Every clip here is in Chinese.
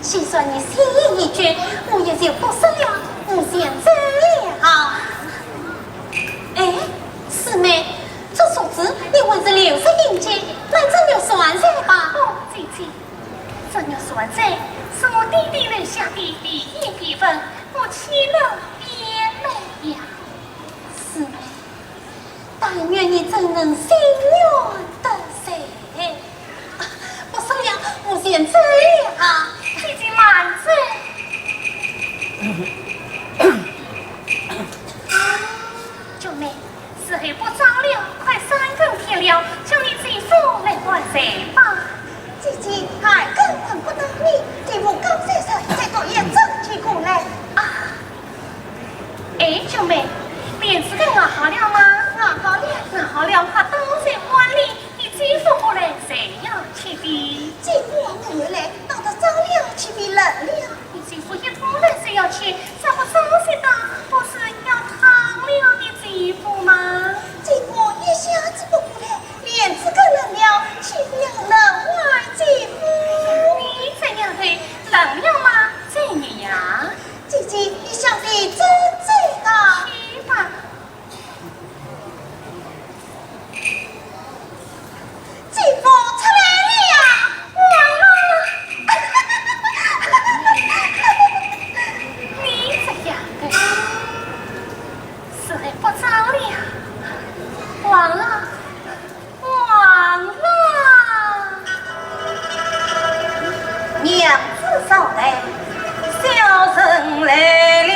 就算你心意已决，我也就不生了，无限走了。哎，师妹，这数字你还是留着应接，来这就算在吧。哦，姐姐，这就算在是我弟弟留下的第一笔分，我签了也没呀。师妹，但愿你真能心愿得成。不生了，无限走了。姐姐慢走。舅妹，时候不早了，快3更天了，叫你姐夫来管谁吧。姐姐还根本不等你，姐夫刚先生再多也争取过来啊！哎，舅妹，脸子给熬好了吗？熬好了，他当在碗里，你姐夫不来，谁要去的？姐夫没来，到他早了去比人了。你姐夫一出来谁要去？怎么早些的？不是要糖了你姐夫吗？姐夫一下子不过来，脸子跟人了，去不了人外姐夫。你怎样的冷了吗？这你呀，姐姐，你想的真对啊！去吧。姐夫出来了，完了！你怎样的？时候不早了，忘了。娘子少来，小生来了。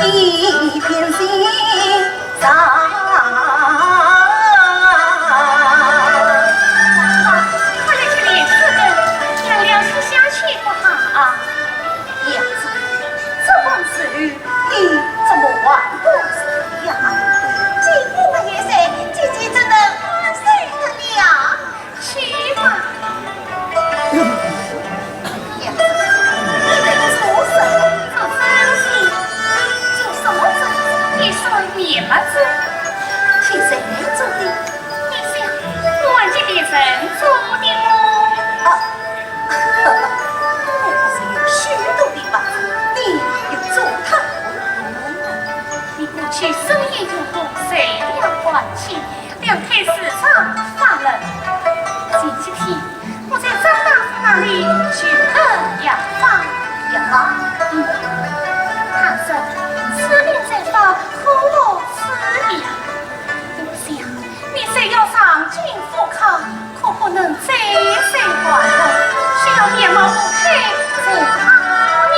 一片心上。快来去练这个，娘娘是下去不好啊。娘子，这番词语你怎么玩不是呀？姐夫们也谁，姐姐真的安谁得了？去吧。娘子，你得出手。你说你不知，是谁做的？你想，我这的人做的哦。我不是有许多的吧？你又做他？你过去生意有功，谁了关系？两开市场发人。前几天我在张大夫那里去喝药方，他说此病在发，可我此病。我想你虽要上京赴考，可不能再三关头，需要面貌不开，不好你。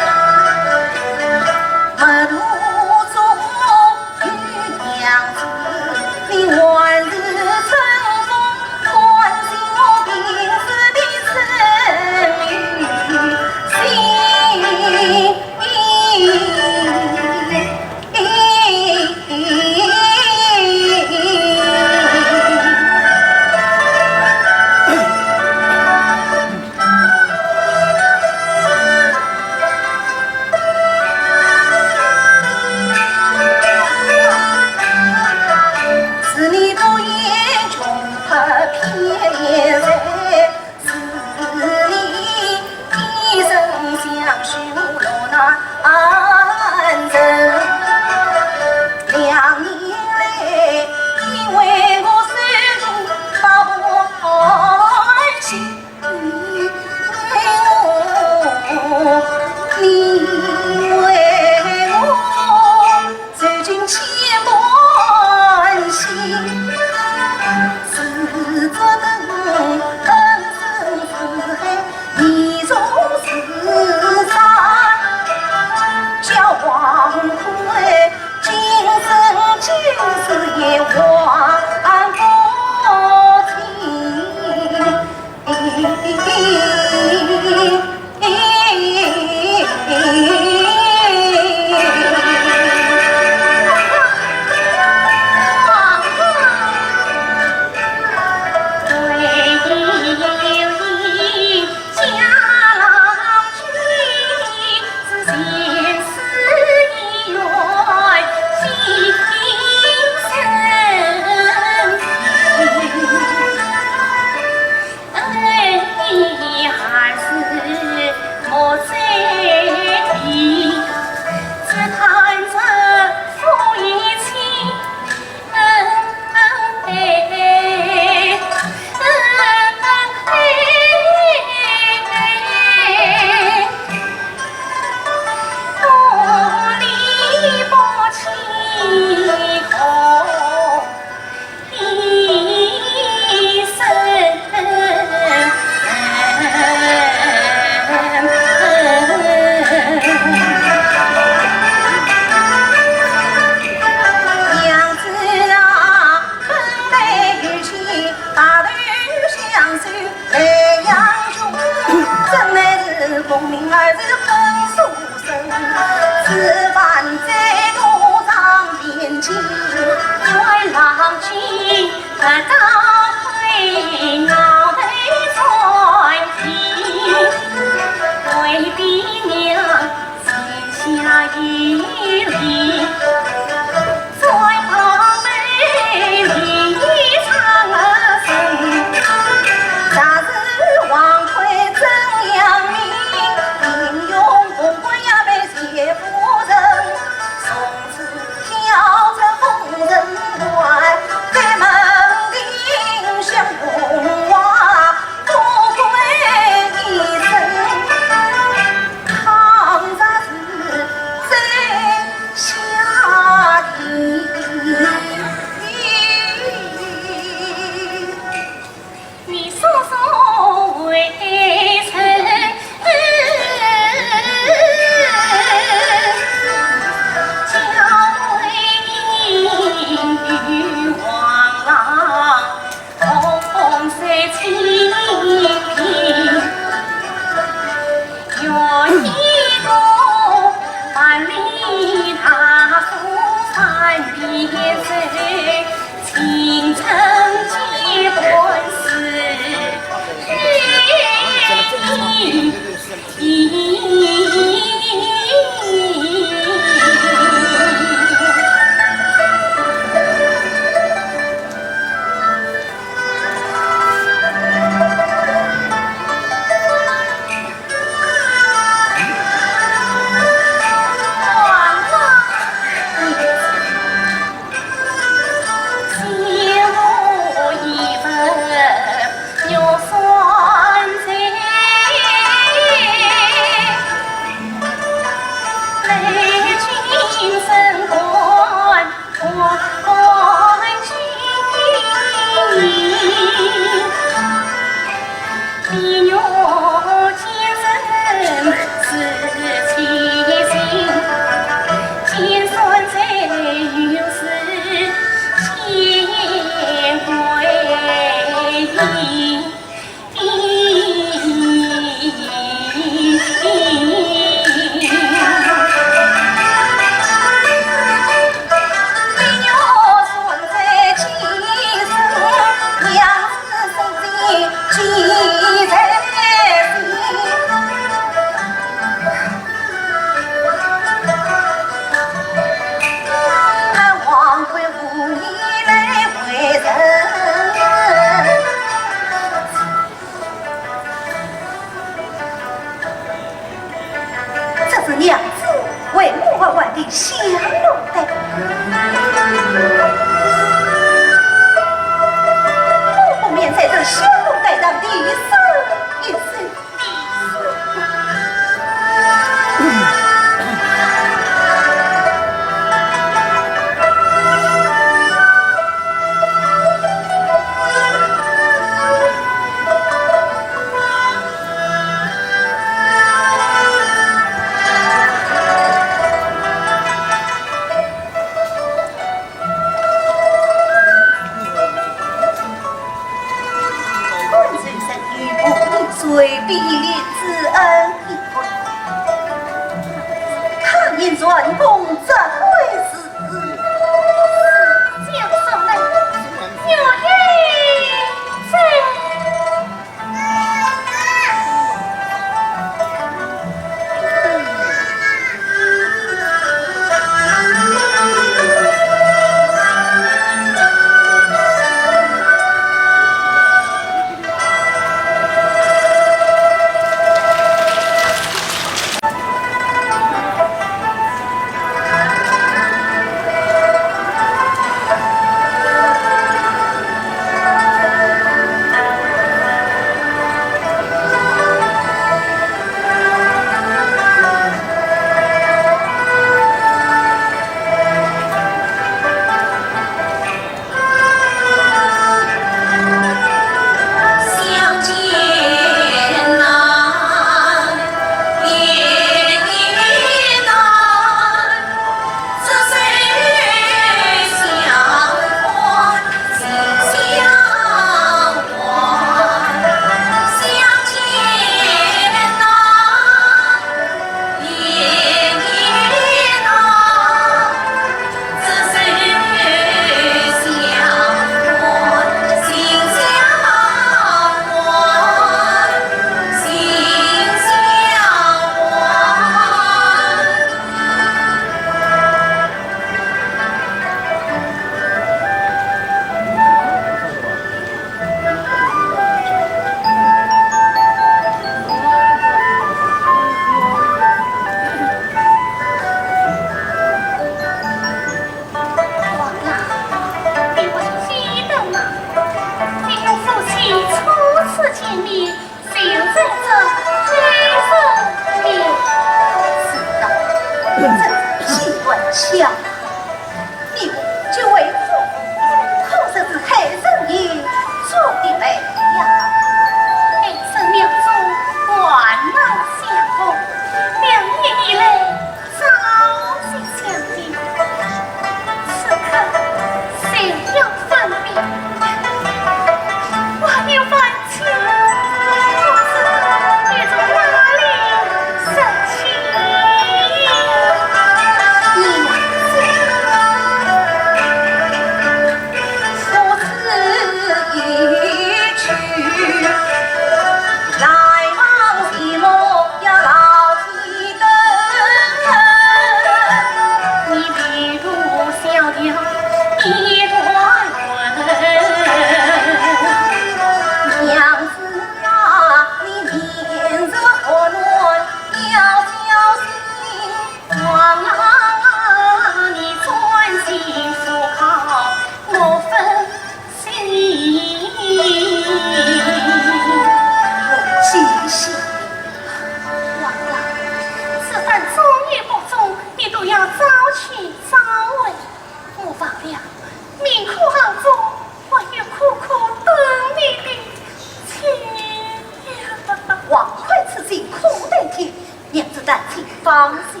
放心。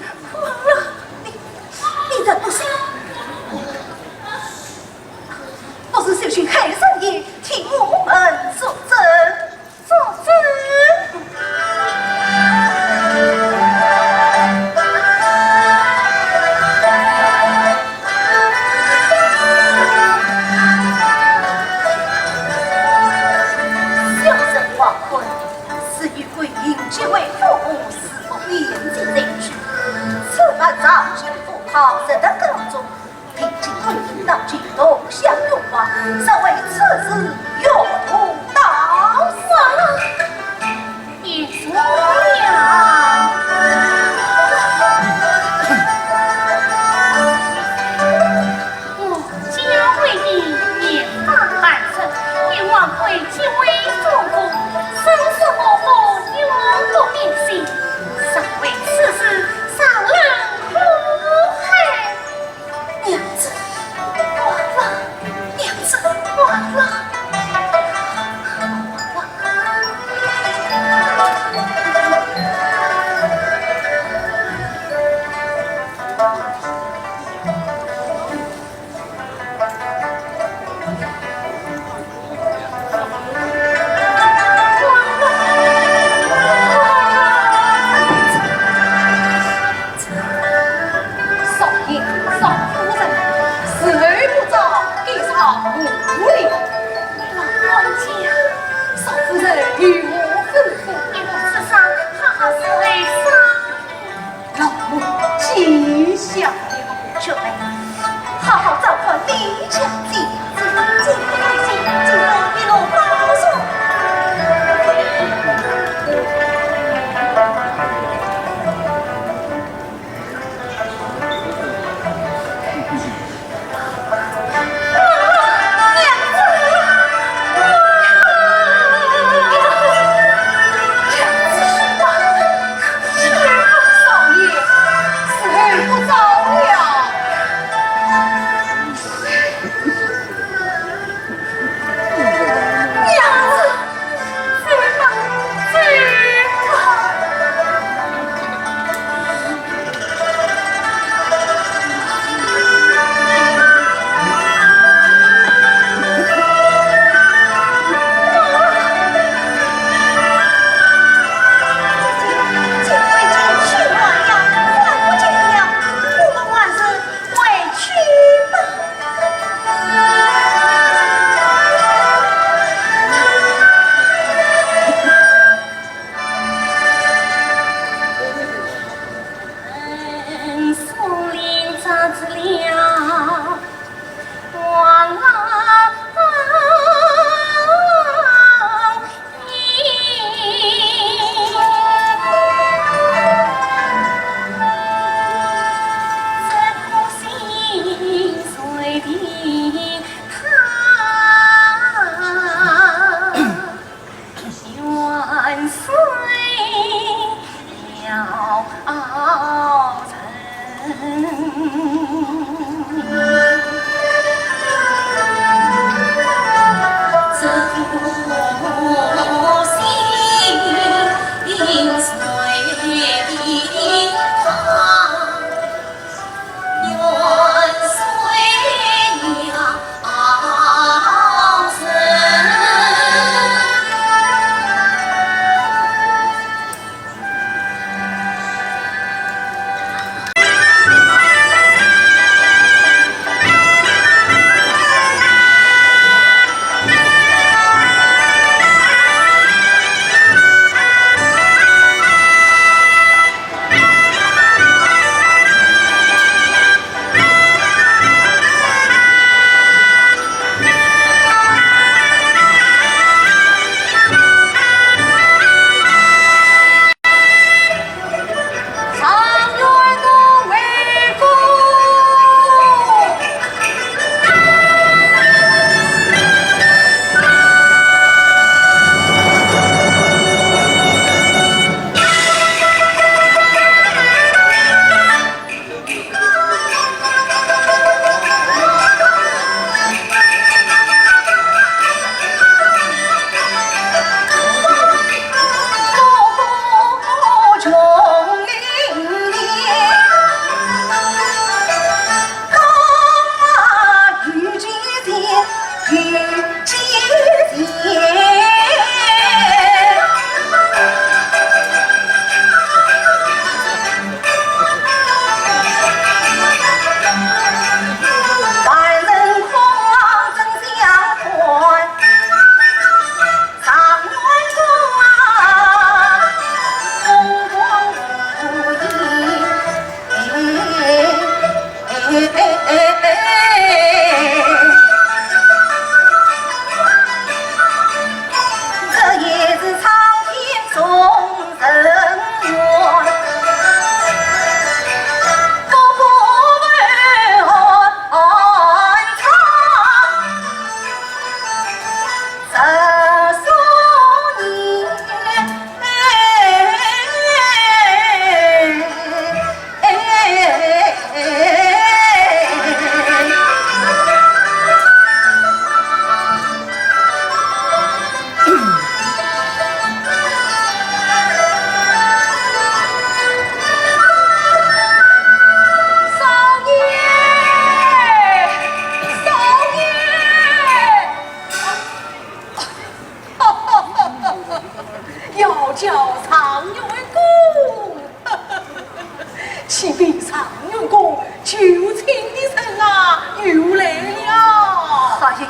你的不是，不是小婿黑生意替我们作证，作证。这位父母是否严禁人士？此番早先父好生的告中，平静会引导举动相用话，尚为此事有道算，也说了。我家为你年发半生，愿望会结为父母，生死后父。不变心，尚为此事上人无害。娘子，忘了，娘子，忘了。好好照看李家弟，进一路高速。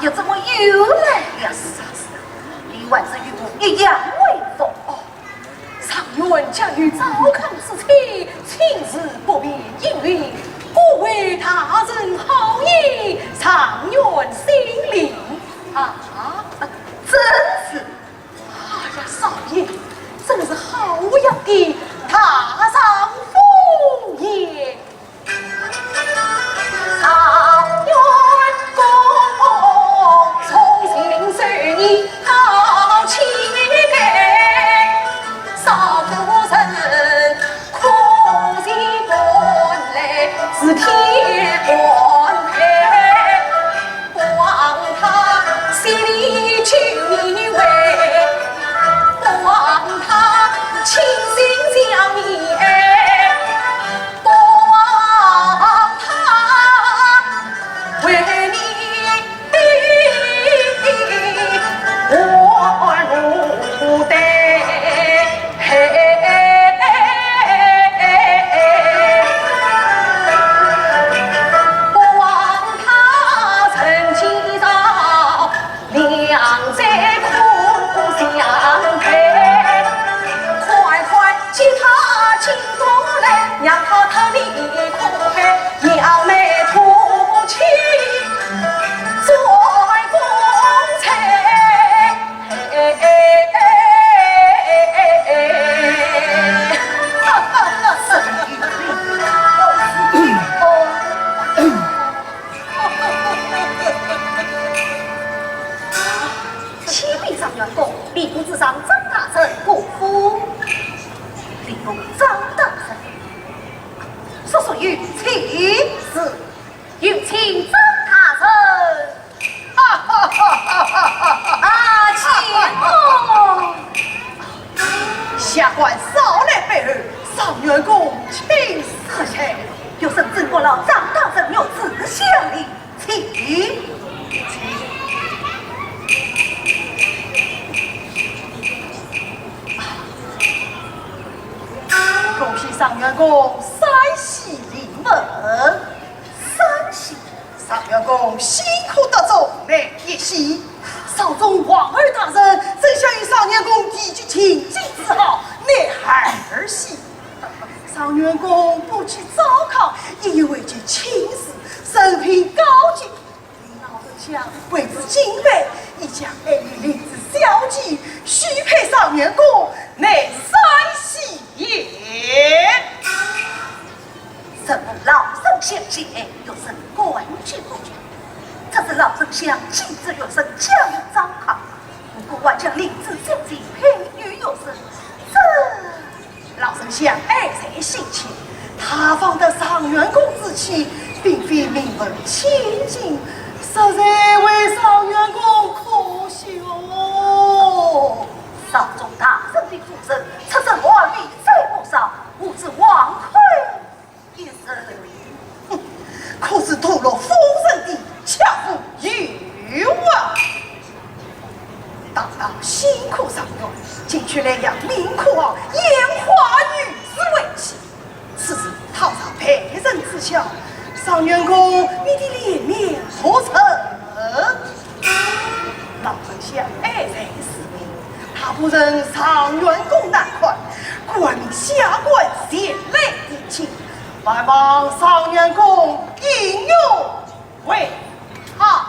又怎么又来了？啥事？李万之与我一样为否？常愿将于糟糠之妻，亲自不便应允，不为他人好意，常愿心领。啊，真是！哎呀，少爷，真是好样的大丈夫也！常愿公从心随你好气概，少夫人苦心本来是天官配，不枉他心里求你为，不枉他倾心将你爱，不枉他为你我如待。不枉他曾祈祷两在苦相陪，快快请他请过来，让他特离苦海，扬眉吐气做公差。启禀上元公，吏部之上张大臣不服。吏部张大臣，所属于请是有请张大臣。前公，下官少来背后，上元公请死前，有甚经过了张大臣有自相的，请。恭喜上元公三喜临门，三喜，上元公辛苦得中来一喜。少中王儿大人正想与上元公提举请进之好，乃儿喜。上元公不去糟糠，亦为其亲事，生平高洁。老丞相为之敬佩，亦将爱与领之小计，许配上元公，乃三喜也。什么老丞相见有甚关注不决？这是老丞相气之有声，将于糟糠。如果我将领子小计配于有声，这老丞相爱才心切，他方的上元公之妻，并非名门千金，实在为上元公可惜哦。少中大人的夫人，出身华丽虽不少，无知王亏一生。可是堕落夫人的恰妇欲望。大郎辛苦上元，竟却来让明苦儿烟花女子为妻，此时套上陪人之效，上元公你的脸面何成？老丞相爱才是命，他不认上元公难宽，官命下官前来提亲，万望上元公应用为好。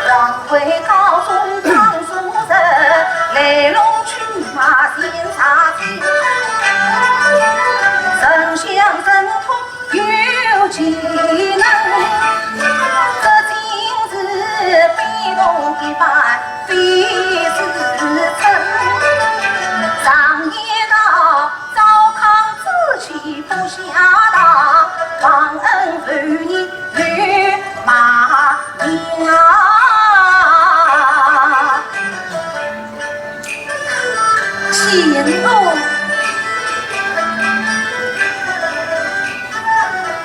王贵高中张书人，来龙去马先杀亲，神相神通有技能，这今日被动的办非是真。上一道糟糠之气不下当，忘恩负义与马名啊！前路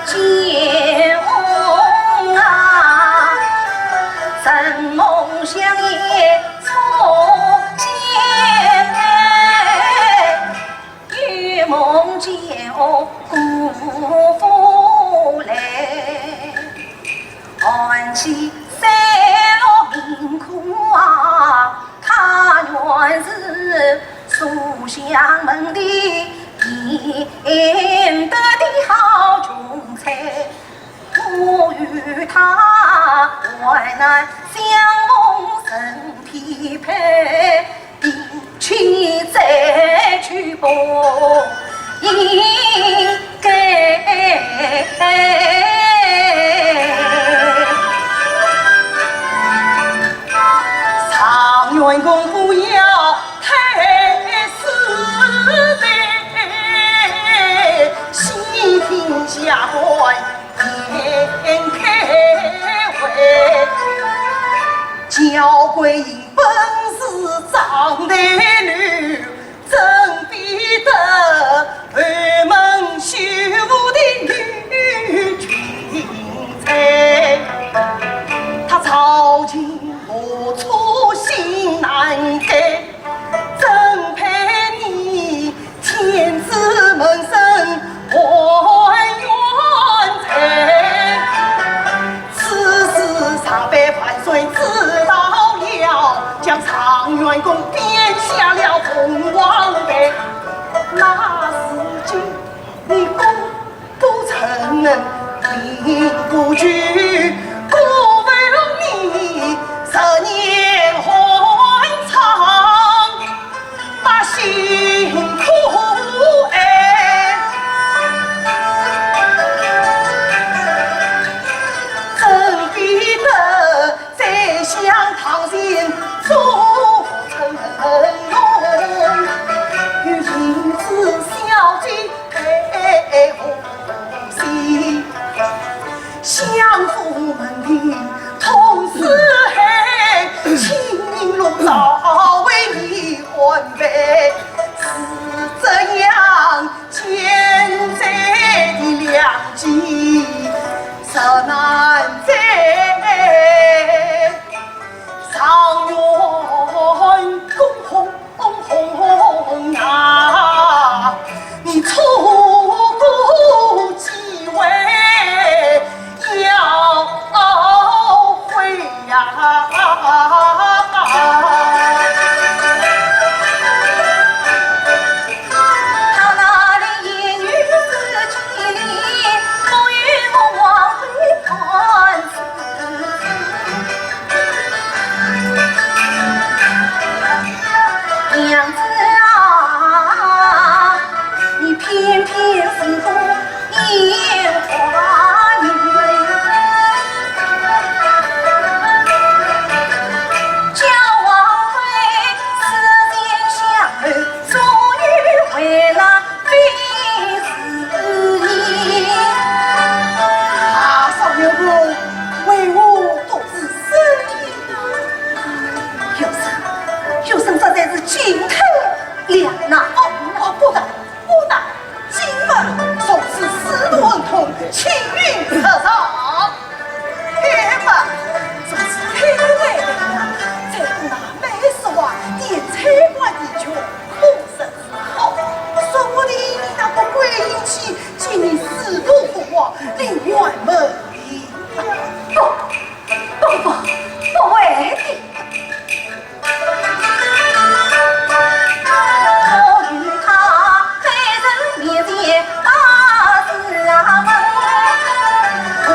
见梦啊，神梦相依初见面。还是书香门第赢得的好穷才。我与他患难相逢身匹配，定去再去报应该。常愿公不要太师的，西庭下官言开会，教归因本是长得女，真比得二门修的女君才。他朝廷何处心难改，真配你天子门生还冤才。此事上百万岁知道了，将常元公贬下了凤凰台。那时今你功不成人，命不居，故为了你10年欢唱，把辛苦真比得再向唐心做成龙，与银子小姐配红喜，相府门庭同四海，青龙早为你换备，是这样健在的良机，实难在。常愿公红啊，你出国几回要回呀？他那里一女子情，不与我往回看娘子啊，你偏偏是个烟花女，叫王妃思念相儿，终于回来非是你。啊，少年公为我独自生有生实在是金头两难。不难，今晚总是丝路亨通，青云侧上。天吧，总是开外的呀，在那美食馆点菜馆的酒，空身之后，说不定你那个鬼阴气，请你丝路不忘，另外门里。不会的。面前把事啊问，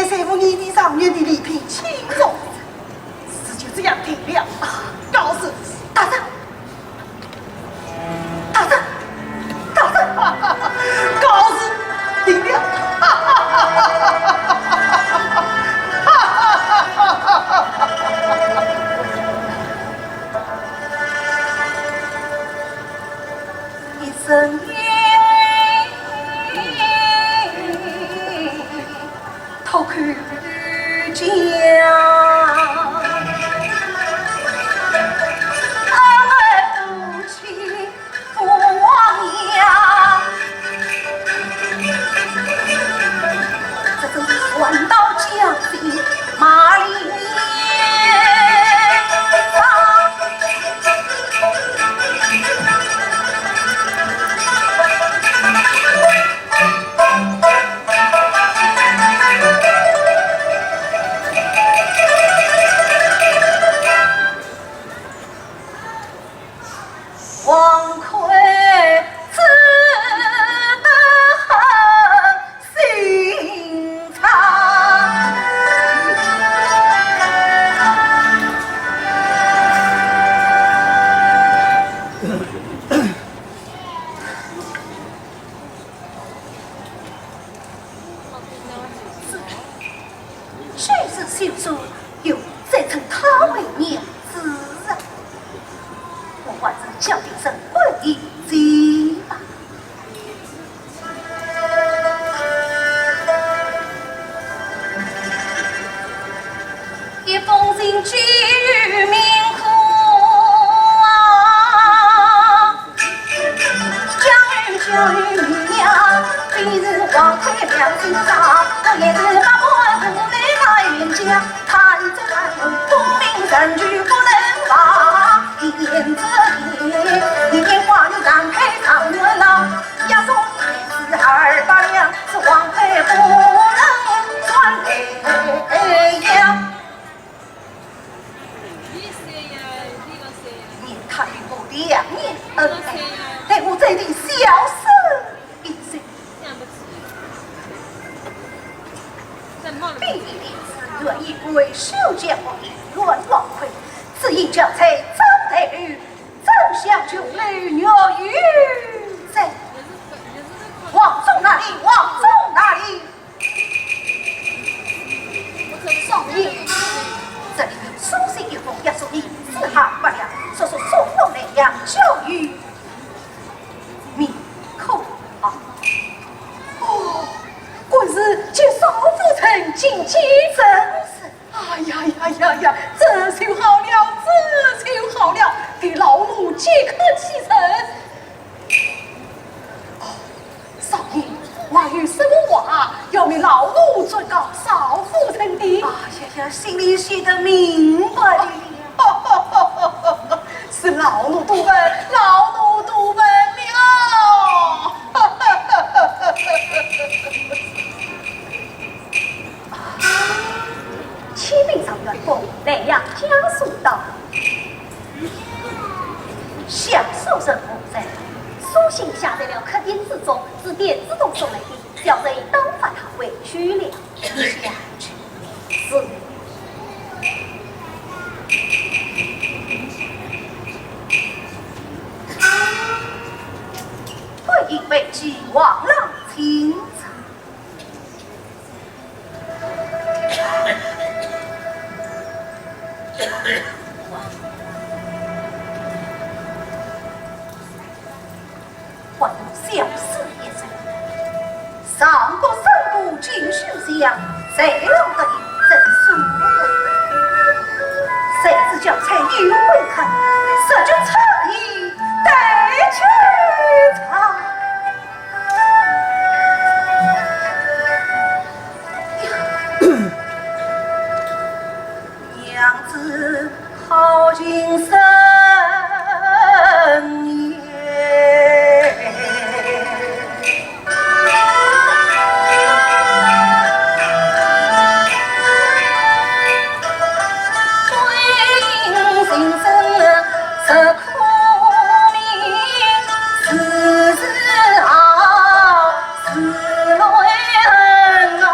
师傅你的上面的礼品轻重，事就这样定了。告辞，大人，大人，大人，告辞，定了。一生烟偷看家，俺们夫妻不忘呀，这真是船到江边马里王魁只得心肠，虽是秀淑，又再称他为娘子啊！我还是叫一声贵姬吧。一封信寄予明库啊，将与明娘，今日王魁娘心上，我也是把我父内他冤家，他一在南宫功名人居不能忘。一言则一，一言话又让配上热闹，押送一子280，是王妃不能传给呀。你太不两面恩爱，待我这里小事一声，必定是愿意归收见我一乱王魁，此应教才张太尉，真想救女女在王宗哪里？王宗哪里？少爷，这里有书信一封，要送你4号8两，说送我那样教育密扣啊！哦，果是借少妇曾经几真是。哎呀呀呀呀！这就好了，这就好了，给老奴即刻启程。哦，少爷，我有什么话要为老奴转告少妇臣的？啊呀，心里写得明白的。是老奴多问，老奴多问了。启禀上元丰，来呀，加速道。享受生活在书信下在了客厅之中，致电自动送来的，小贼当发他委屈了。下去是。会因为既往浪清场。还有小事一桩，上过三顾进修乡，谁让得一真书？谁知叫才女未肯，这就差异待去唱。娘子好精神也，对应心声实苦命，时时熬，时累人啊。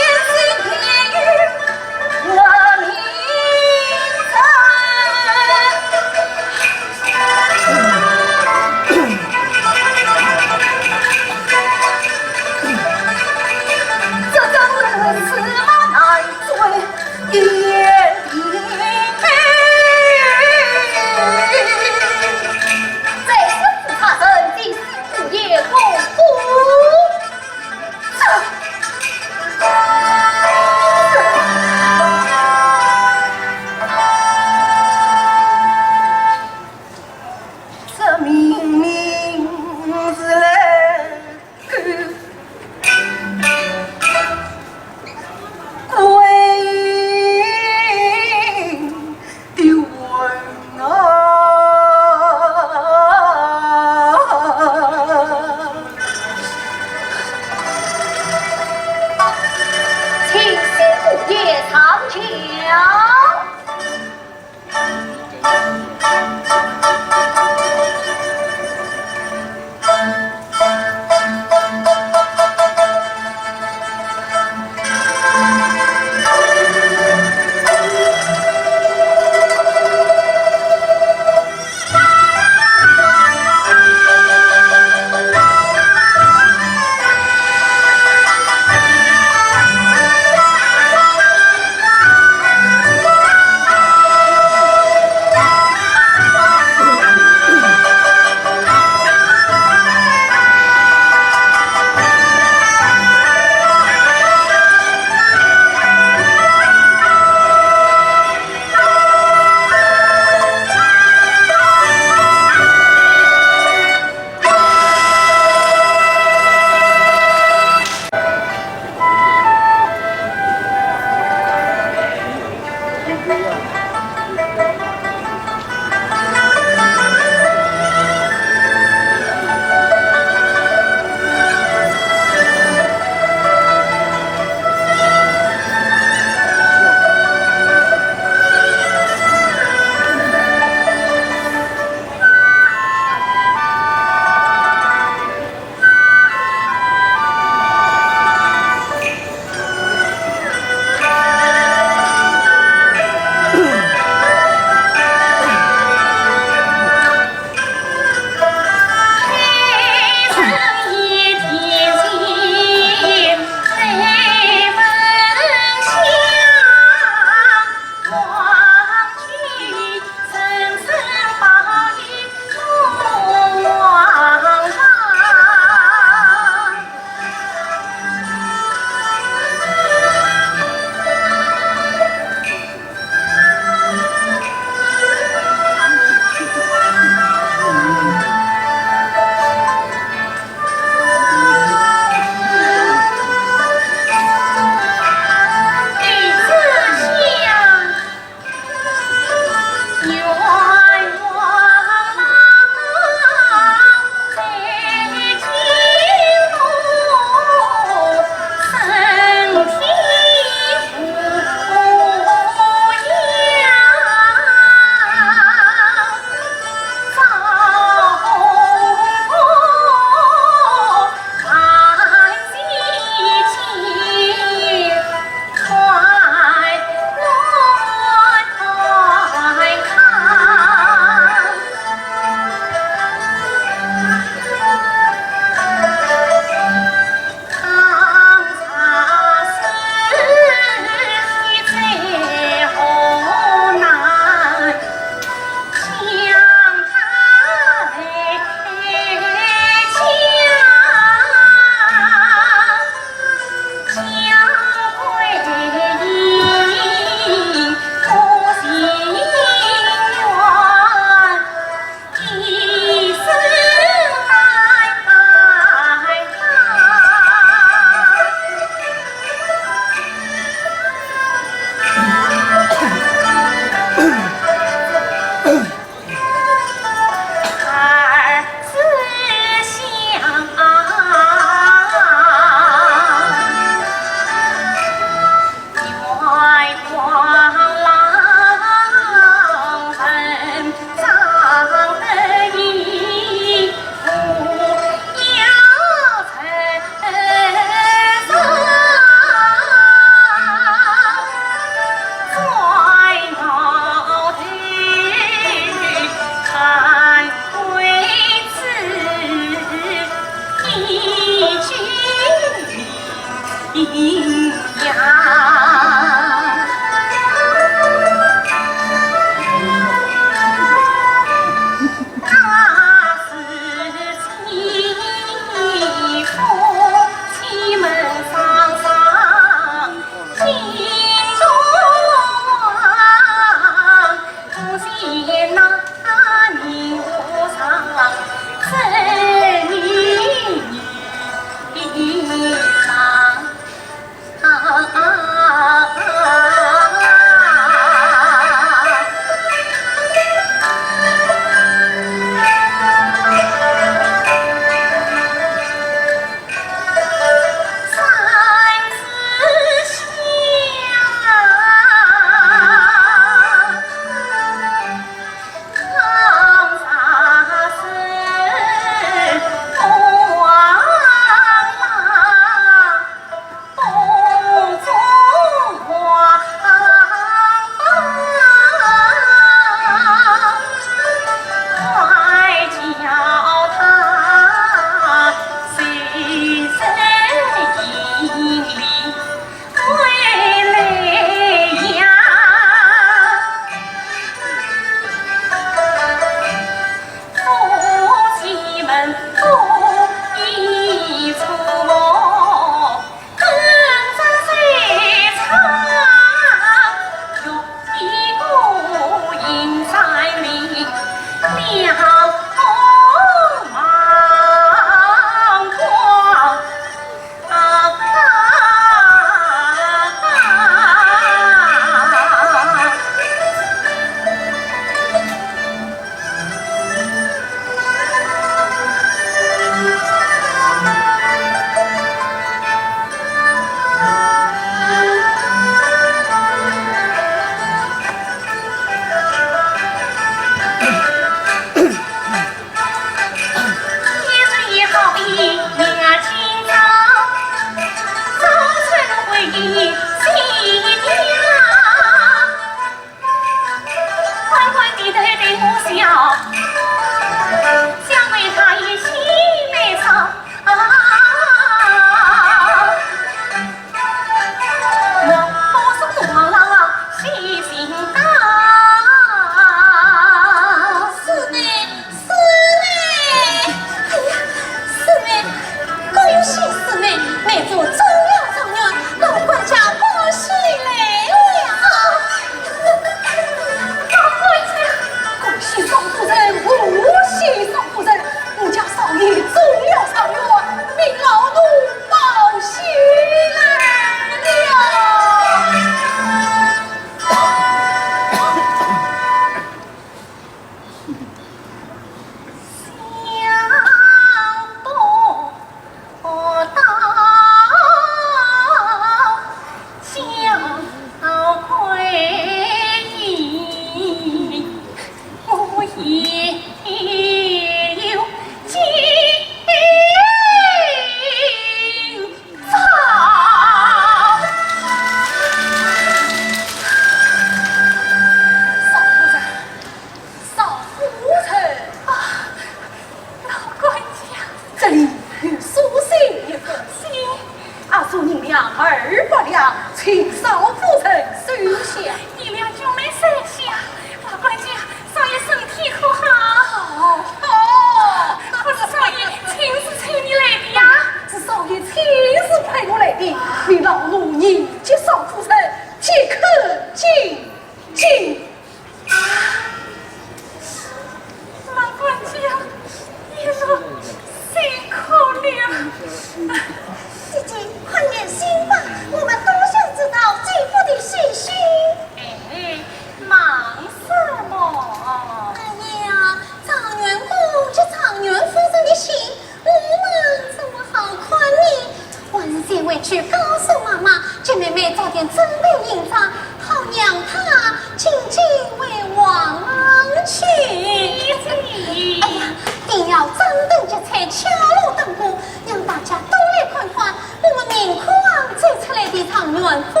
要张灯结彩，敲锣打鼓，让大家都来看看我们明库王做出来的长元夫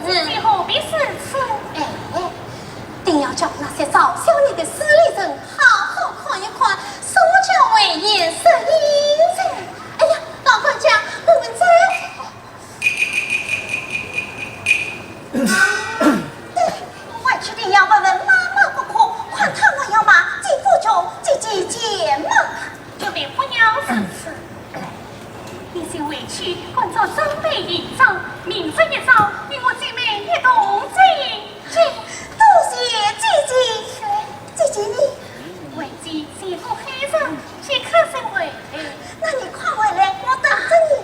人。最后必是此。哎，定要叫那些嘲笑你的势利人好好看一看，什么叫为颜色阴沉。哎呀，老管家，我们走。外去定要问问妈妈不可，看他我要骂，既不中，既解骂，就别不要如此。你先回去，工作准备一早，明日一早，与我姐妹一同进。多谢姐姐你为姐媳妇黑人，即刻先回。那你快回来，我等着你。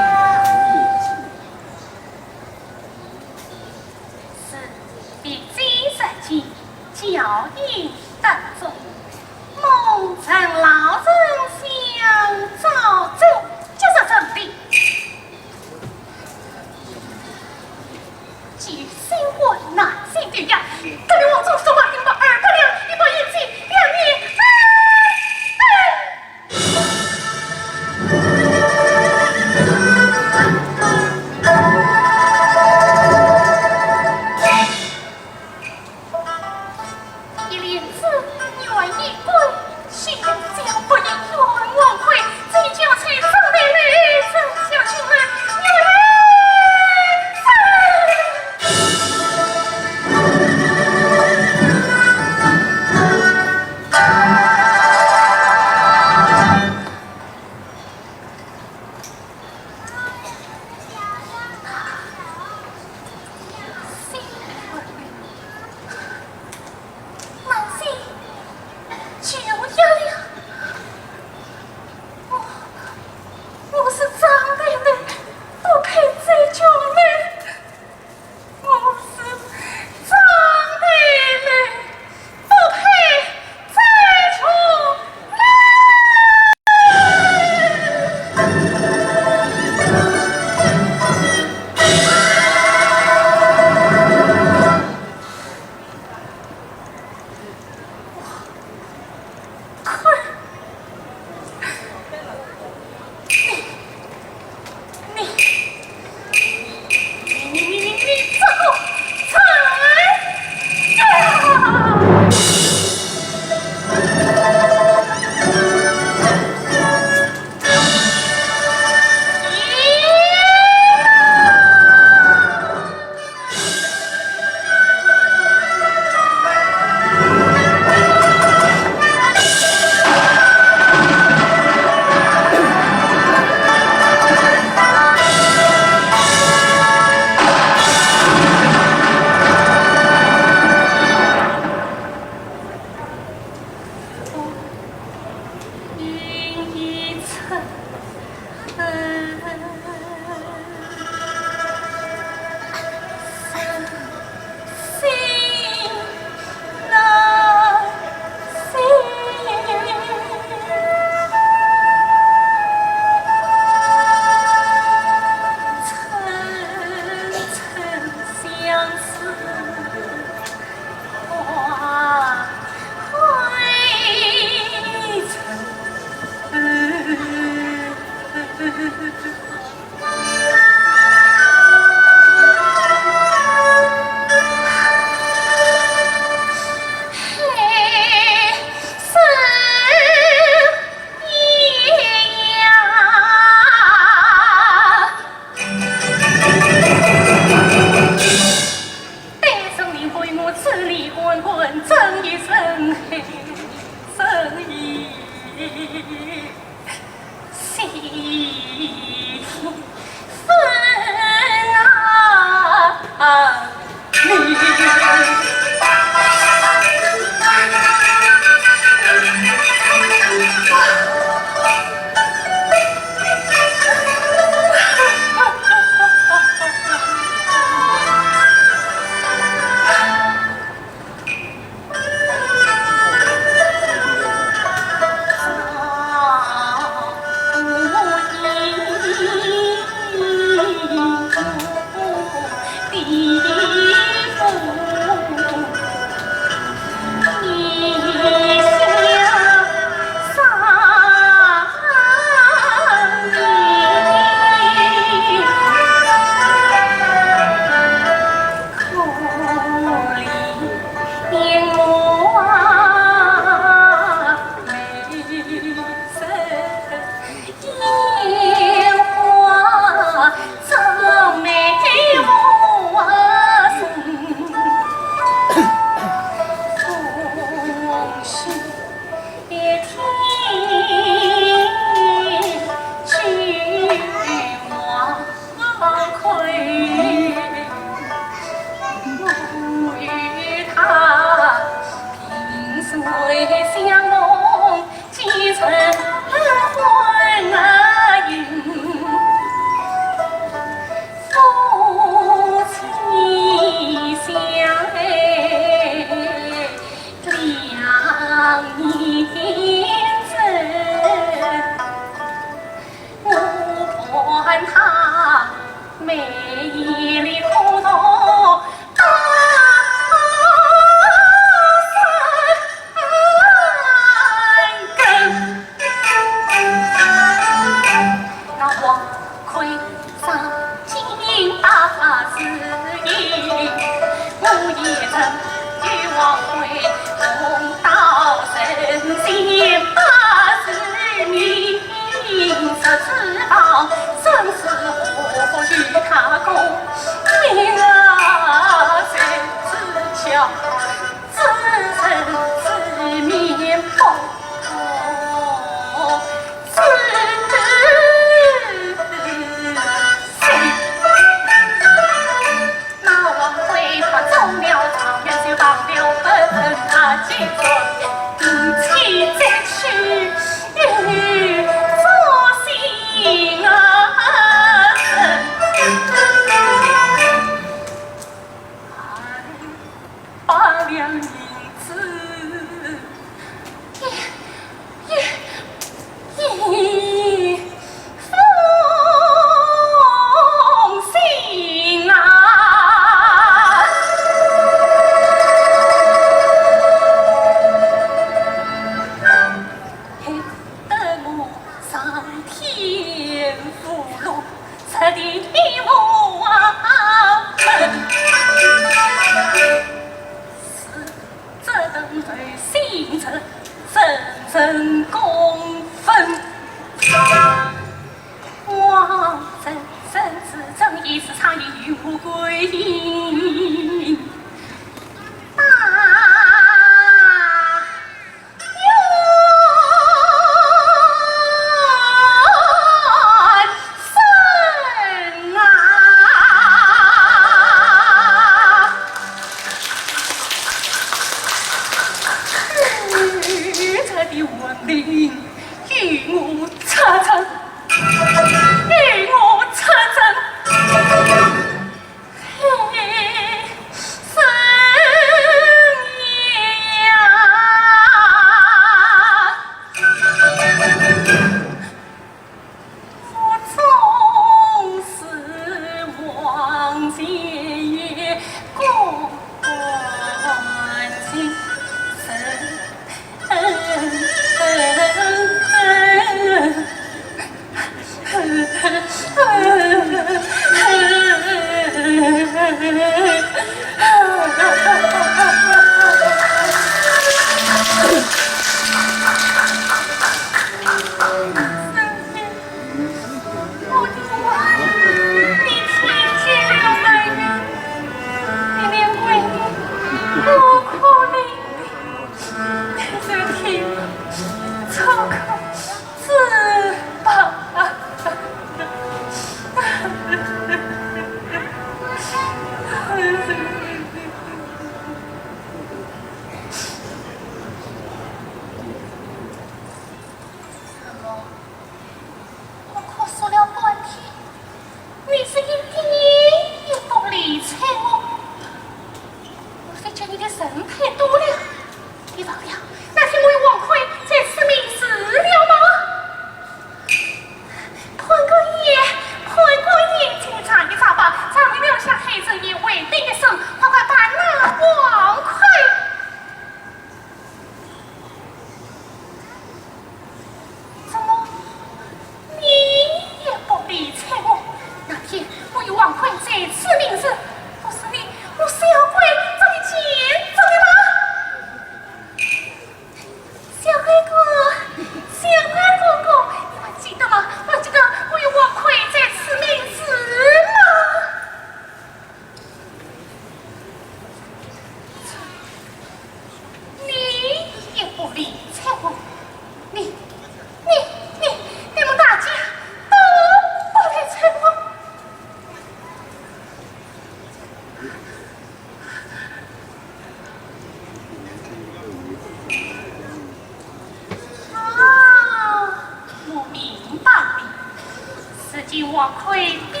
我亏兵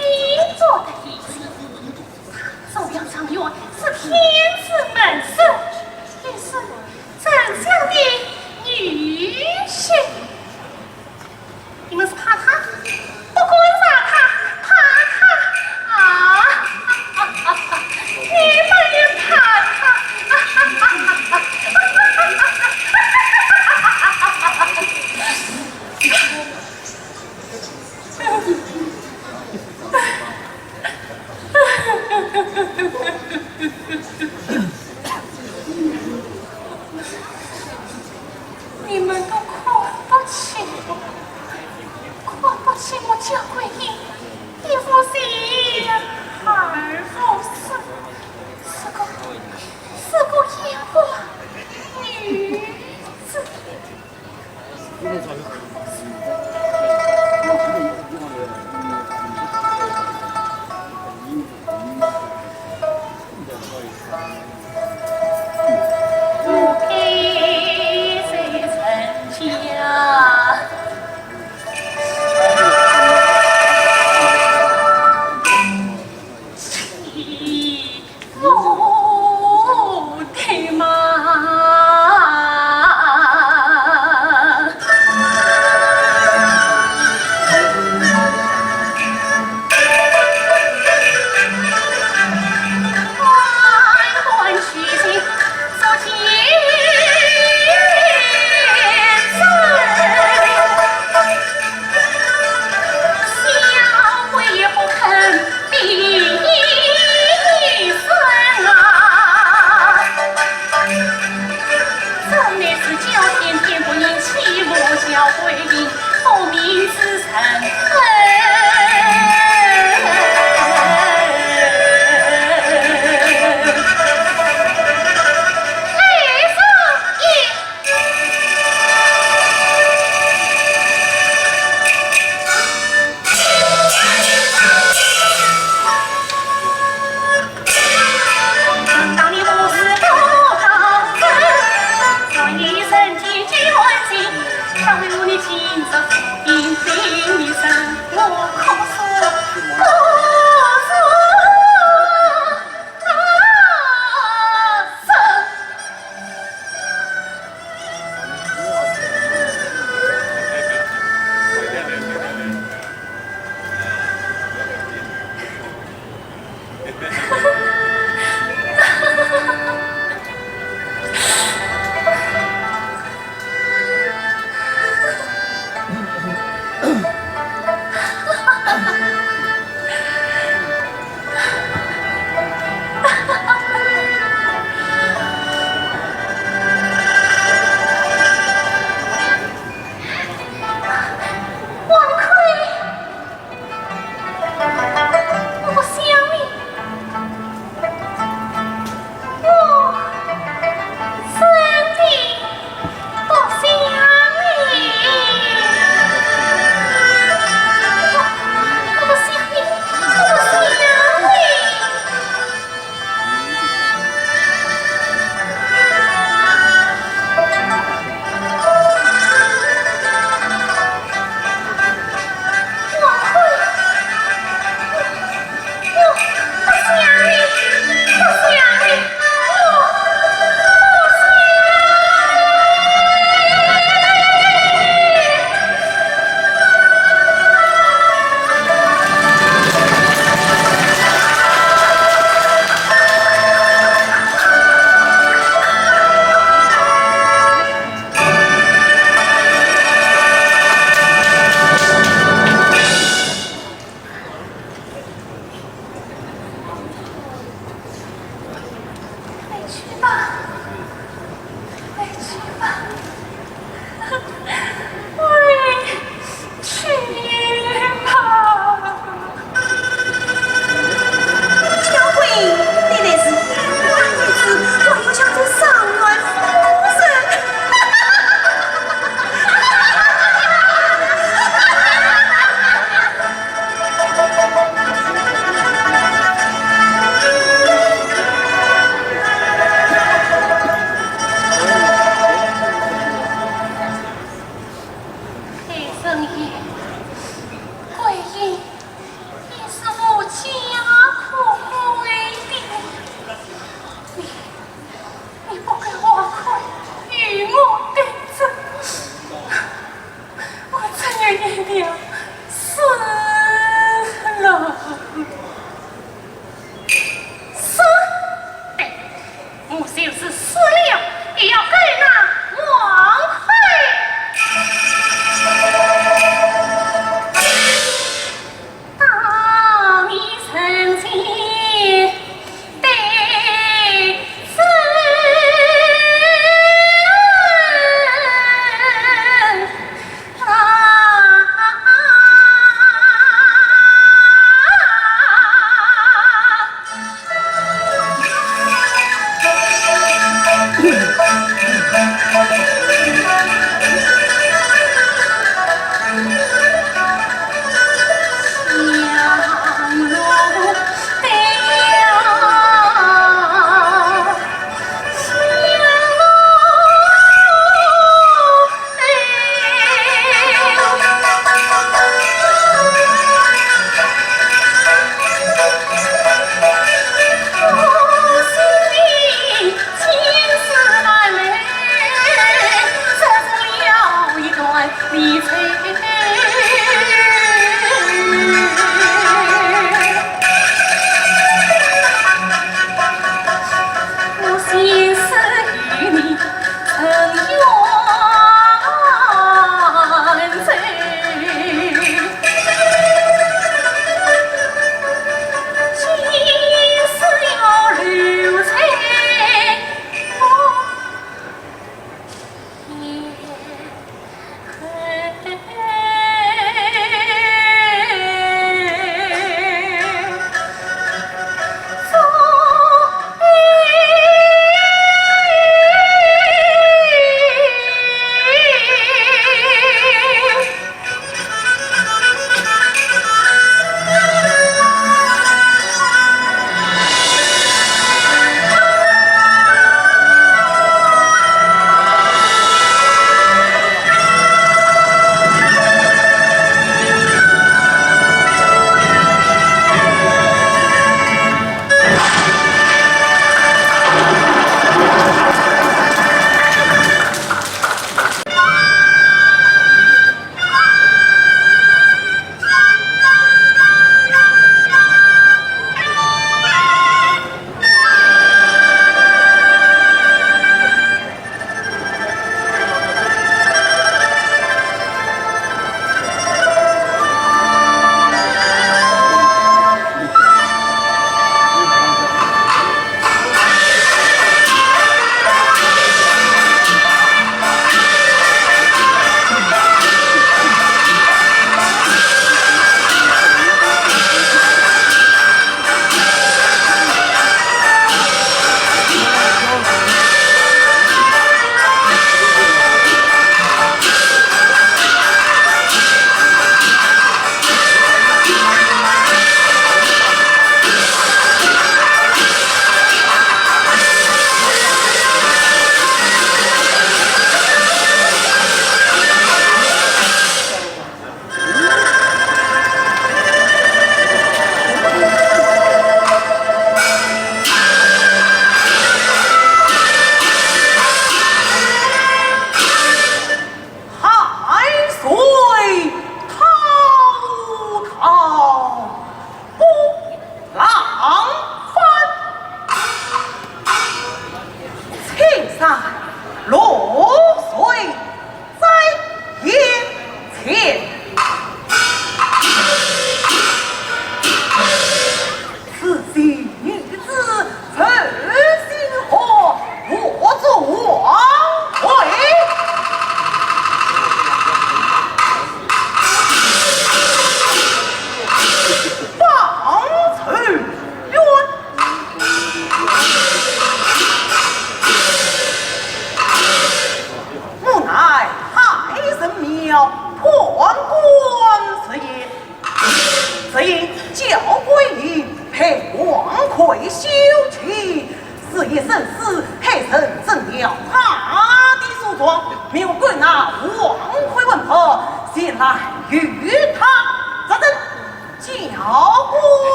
做的义气，他走量常用是天子门生，也是镇江的女婿。你们是怕他？不管咋他，怕他啊！你们也怕他？你们都看不起我，看不起我叫桂英，一副是还不是个野花女子。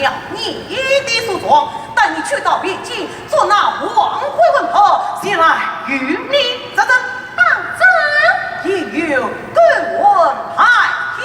了你的诉状，带你去到边境，做那王贵问婆前来与你作证。当真？也有更闻海条。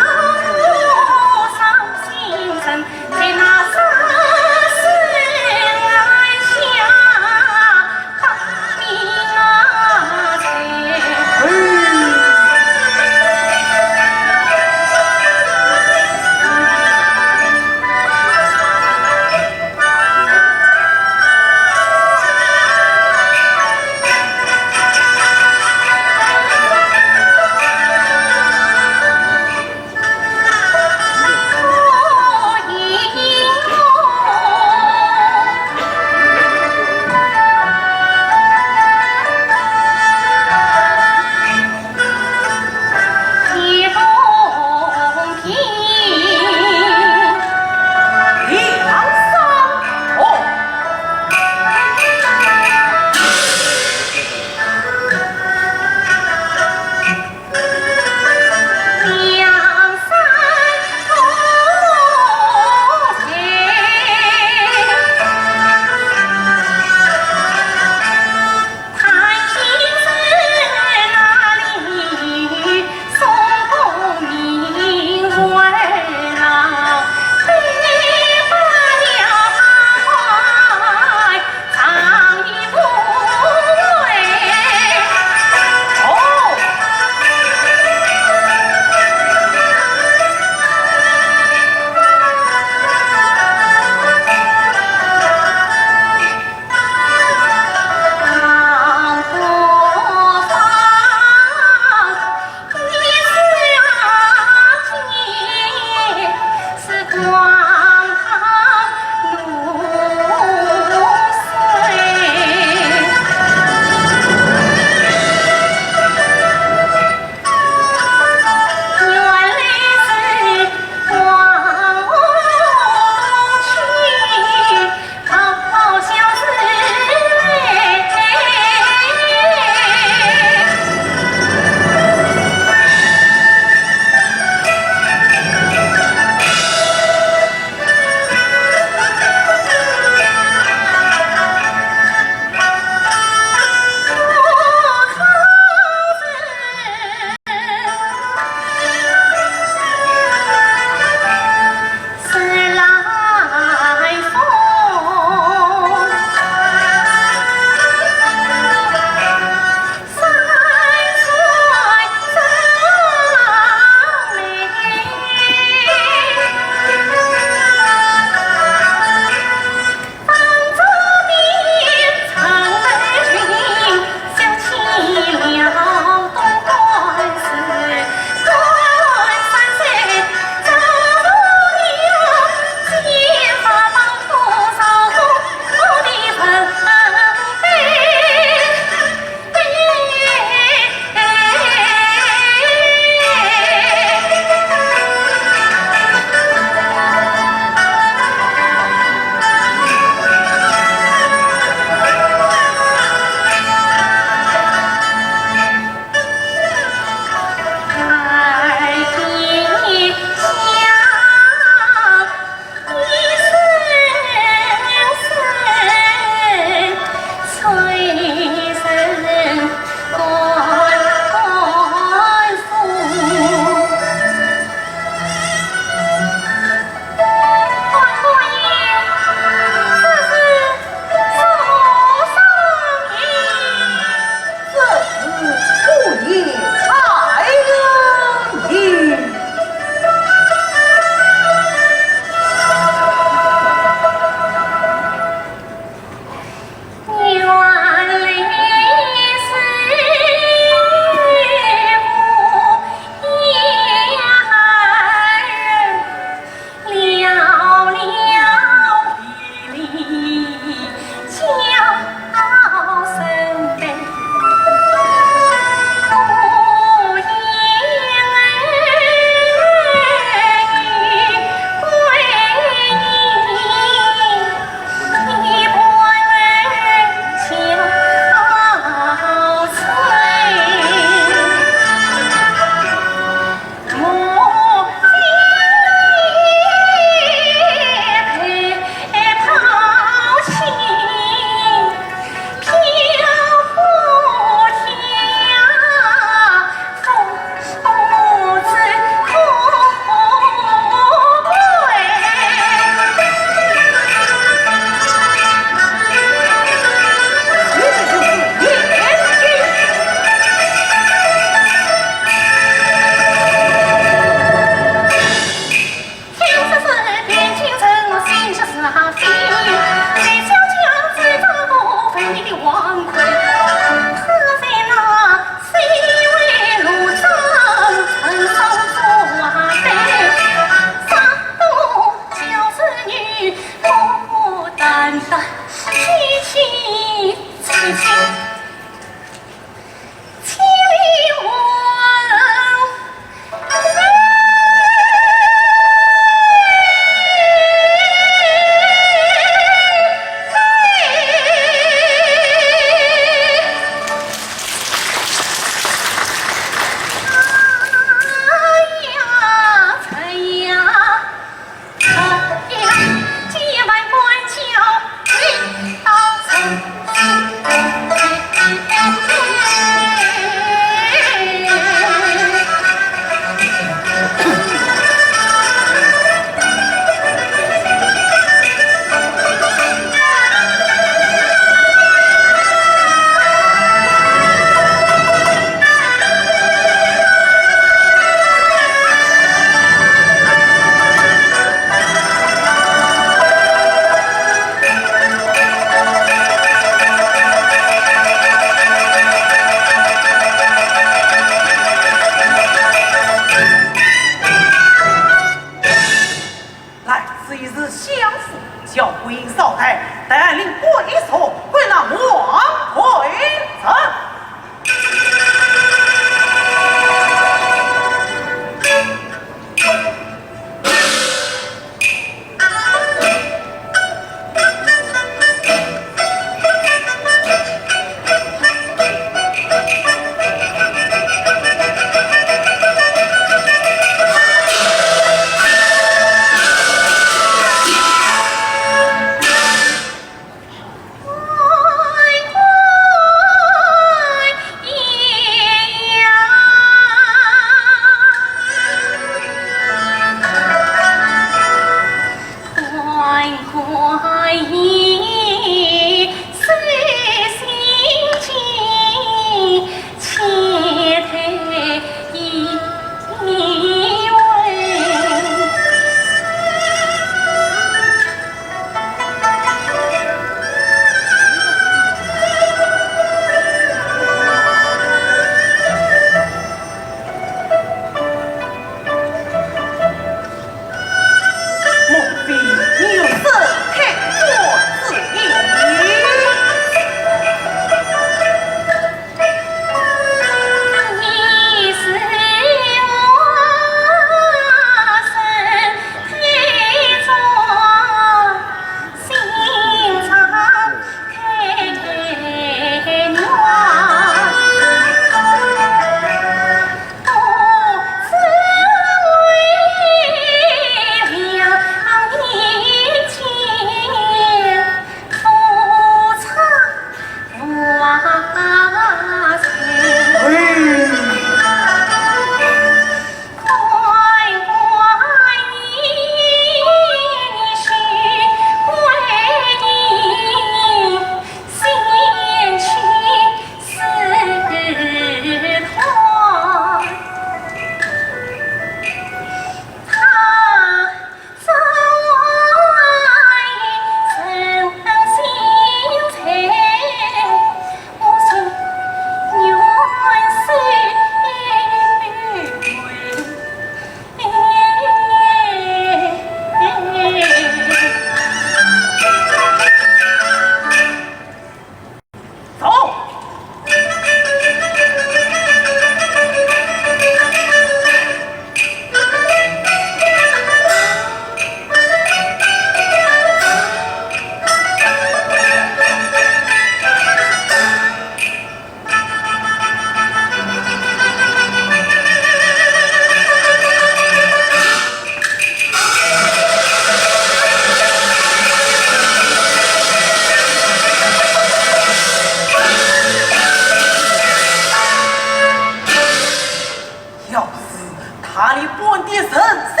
他的本地神仙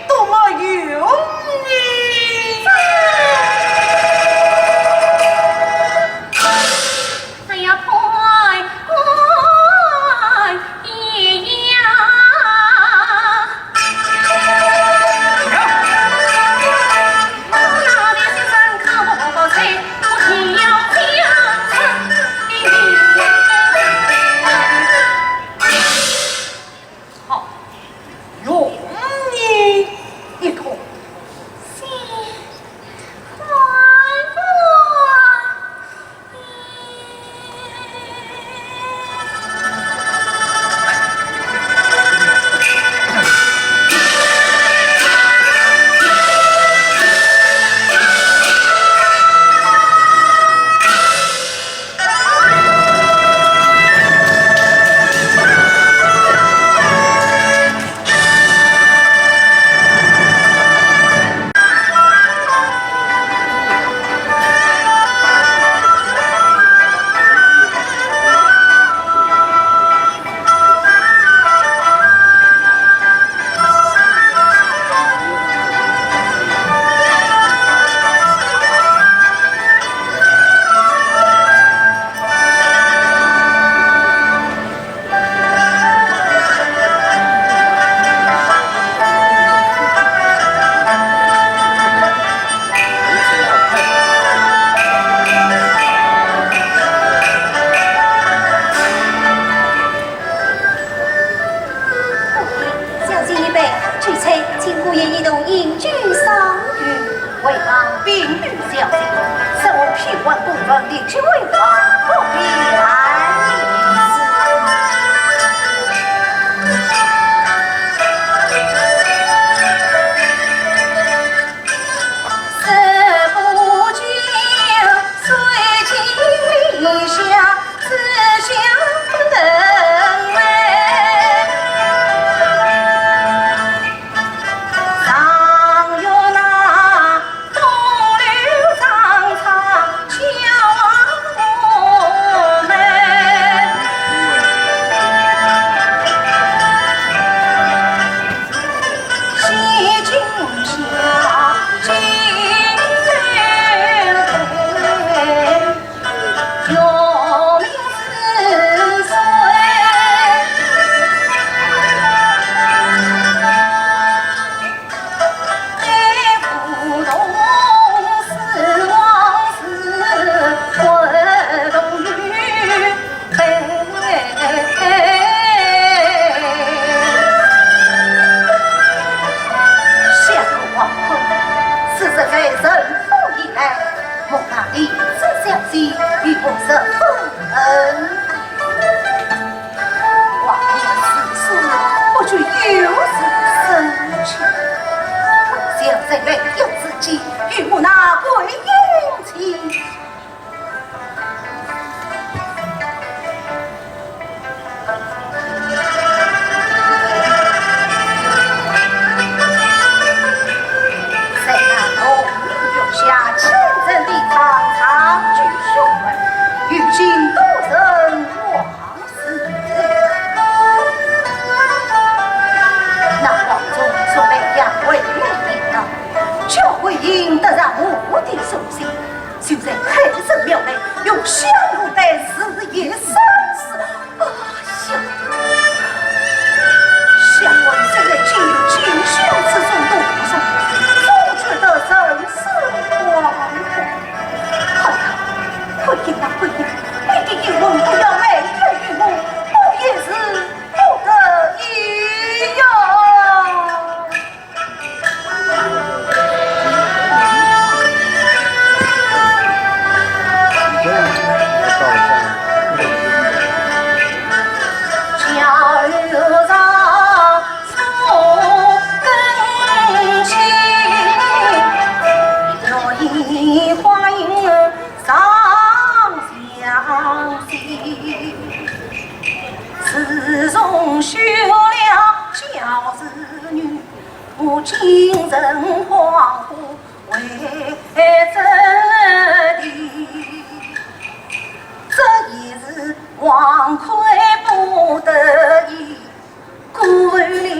多么有你！哎呀，快快爷呀！那边先生可不好吹，我听要好，用你一口。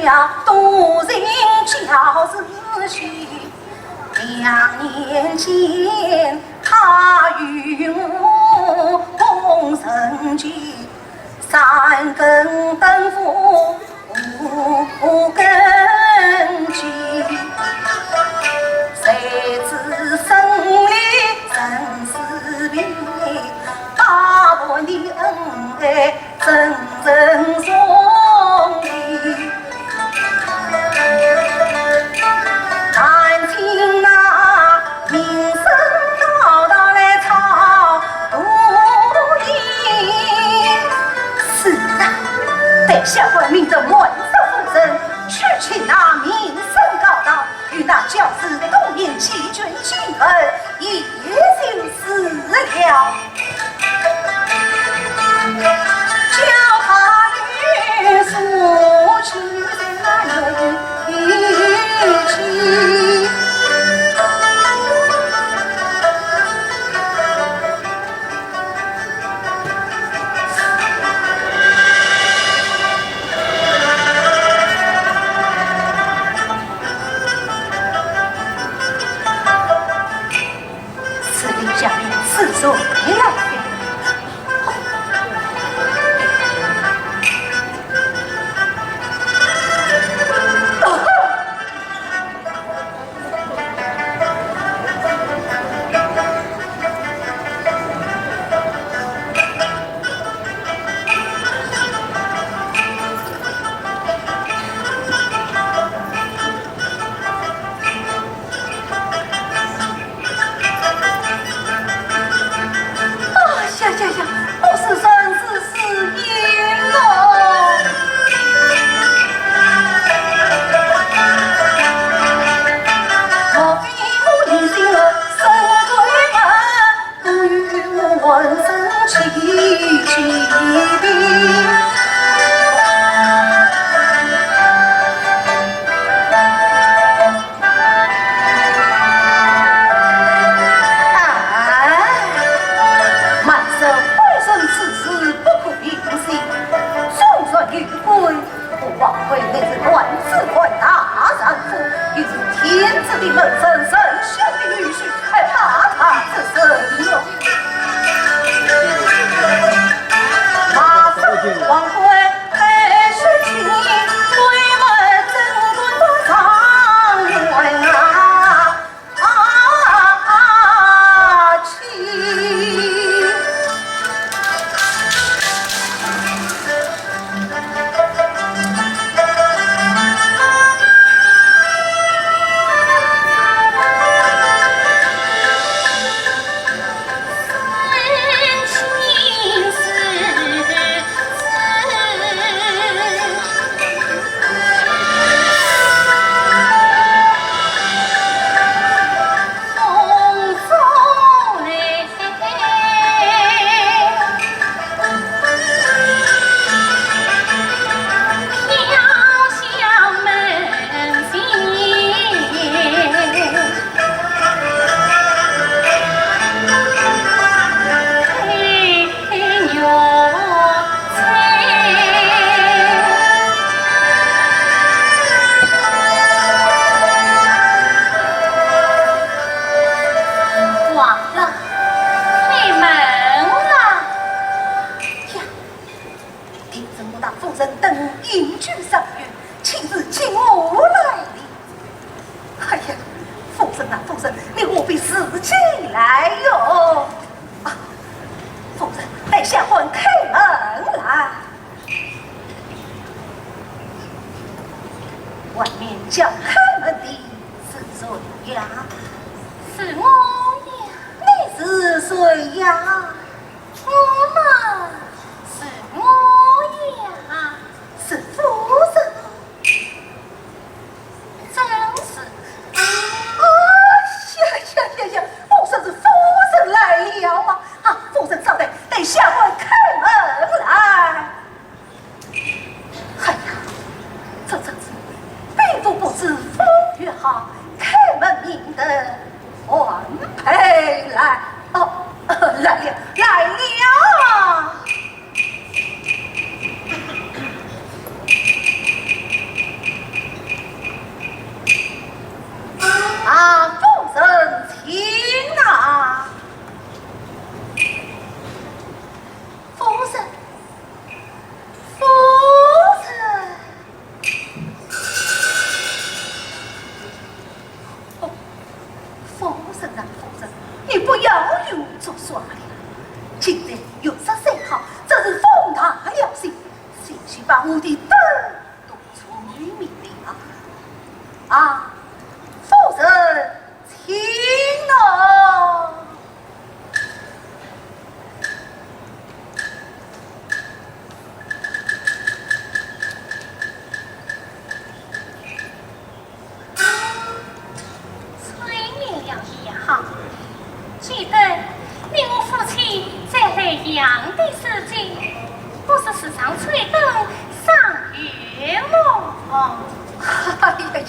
了多人教子婿。2年前，他与我共成居，3更灯火5更鸡。谁知生离生死别，把我的恩爱真正送离。但听那名声滔滔来吵独饮，是啊，得下官命的门首夫人去请那名声高大与那教子共饮齐君亲恩，也就是了。叫他与苏去那一起。此地下面是谁来的？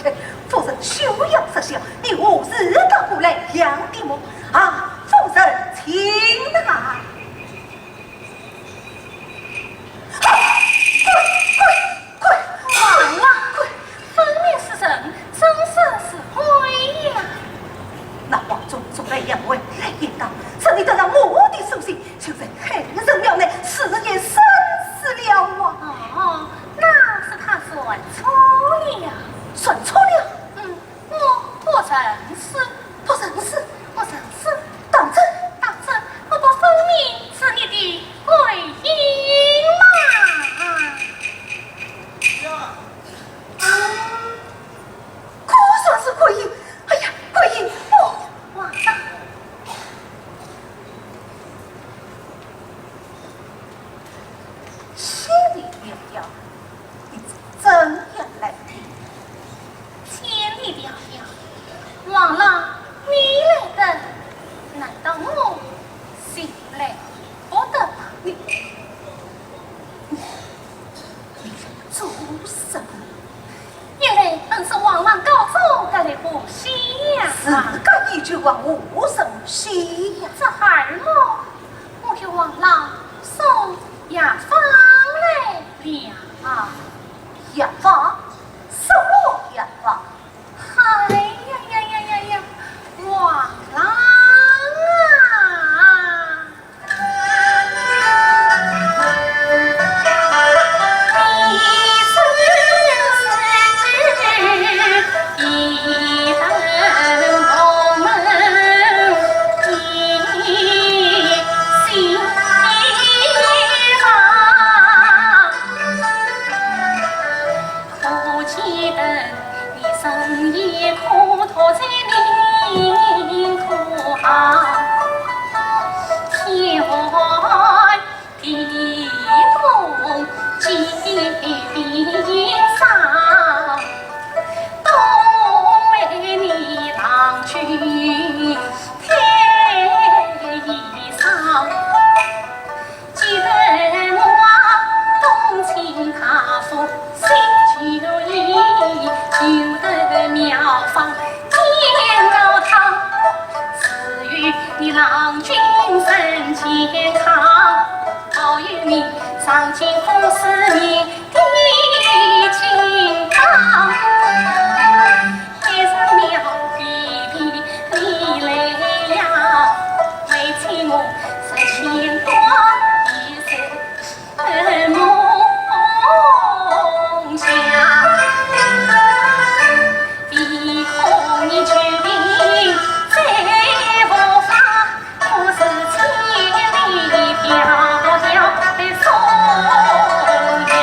切，夫人休要失笑，你何日到过来养的我啊？夫人请拿。完了，分明是人，真是鬼呀！那王中总来养位，言道这里得到我的手信，就在黑人庙内4年生死了啊！哦，那是他算错了，算错了。我不认识，不认识，不认识，当真？当真，我不分明是你的鬼影嘛！可算是鬼影！哎呀，鬼影！哦，皇上，心里明了，你怎样来听？千里迢迢，王郎你来等，难道我心来不得吗？你做什么？原来本是王郎告诉的来不喜呀！自个一句话无什么喜呀？这孩儿么，我给王郎送雅芳来了。雅芳，什么雅芳？哎呀呀呀呀呀，王郎啊！上进公司你的情长，一场苗皮皮你来呀，为妻我1000多一生梦想，唯恐你决定再无法，我是千里迢迢来送呀。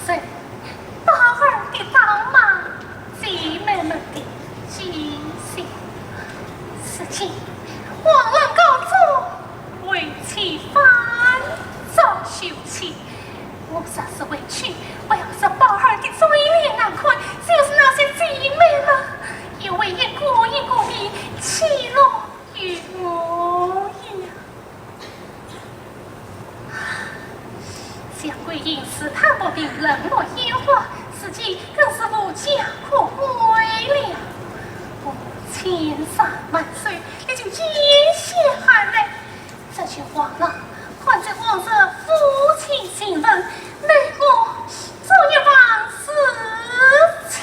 是大儿的当妈，姐妹们的吉祥。事情我能告诉，为其翻早休息。我啥是委屈，我要是宝儿的嘴脸难看，就是那些姐妹们，也为一个一个的欺落于我呀。蒋贵因此他不必冷落烟花，自己更是无家可归了。我千山万水，已经艰险寒来，这就忘了还在皇上夫妻情分，奈我昨夜往事情。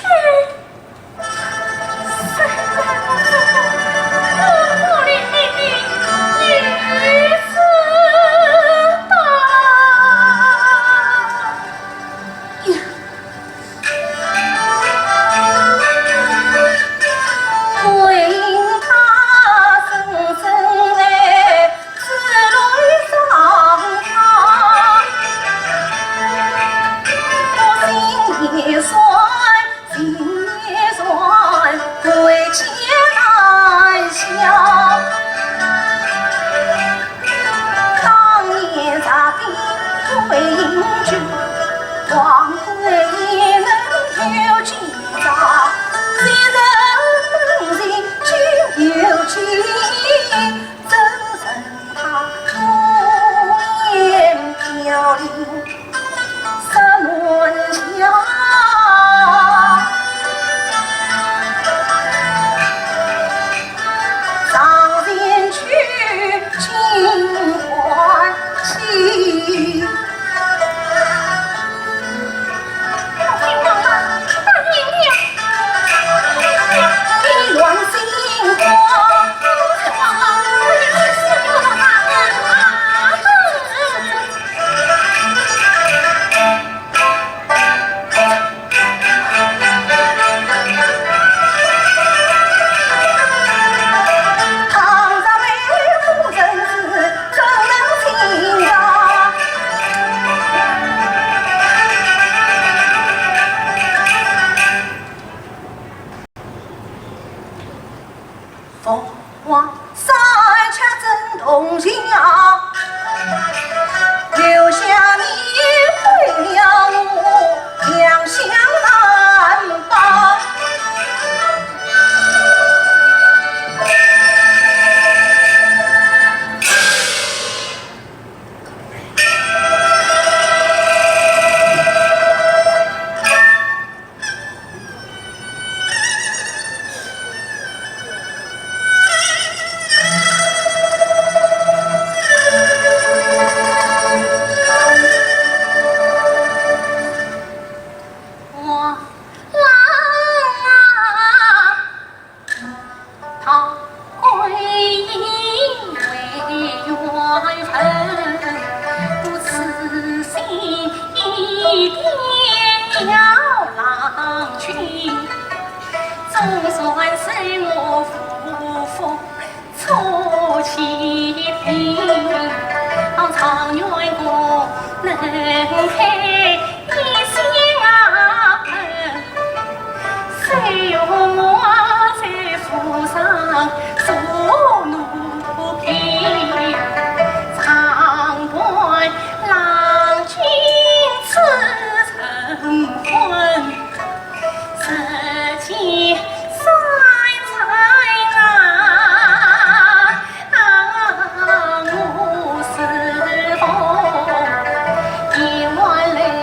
万里。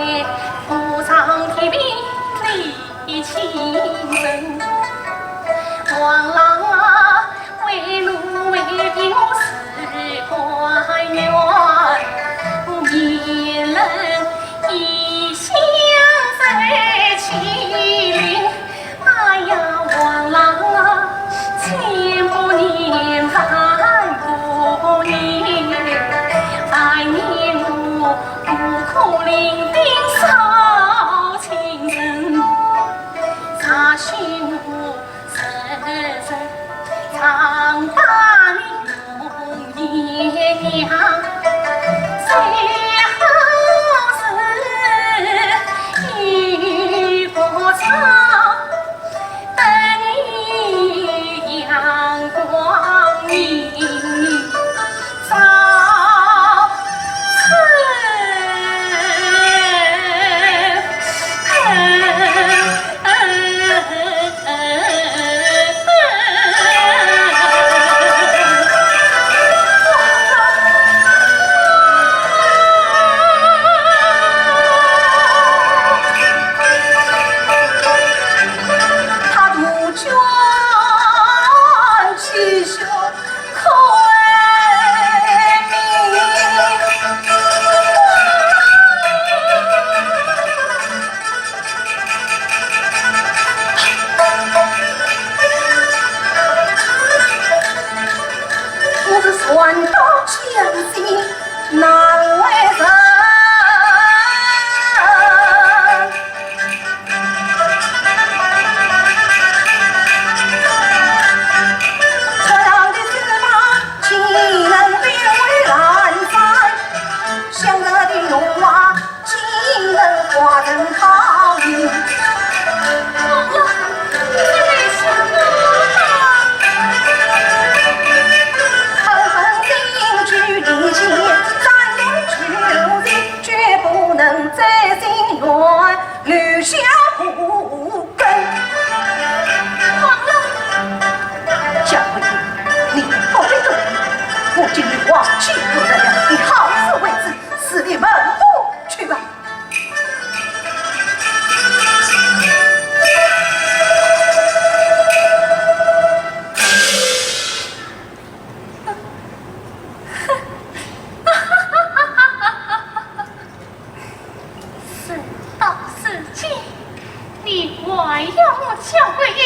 还要我教会你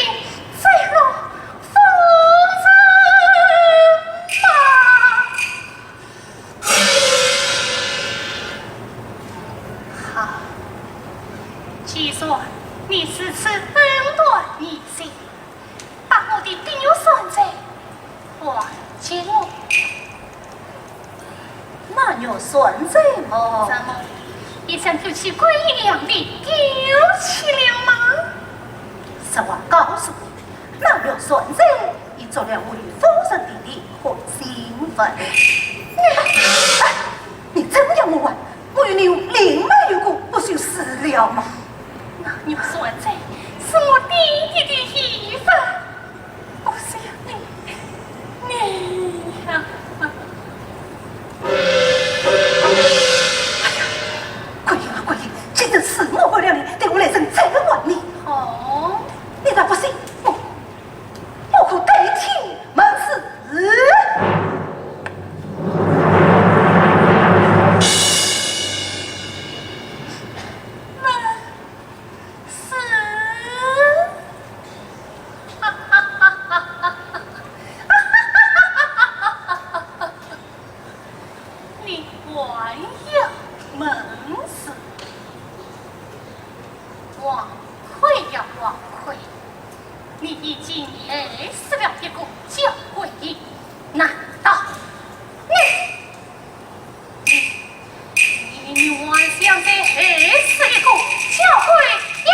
坠落风尘吗？好，既说你是此恩断义心，把我的病友算在还给我。那有算在么？怎么？你想丢弃归两的丢弃了吗？实话告诉你，那有算在，已做了我与夫人的离婚新婚。你真要我问，我与你有另外有过，不就死了吗？那有算在，是我弟弟的媳妇，不是你呀、贵人啊贵人，今日死莫为了你，对我来生再还你。哦，你若不信，我可代替门市。你还要门死，王愧呀王愧！你已经害死了一个教会的，难道你还想再害死一个教会人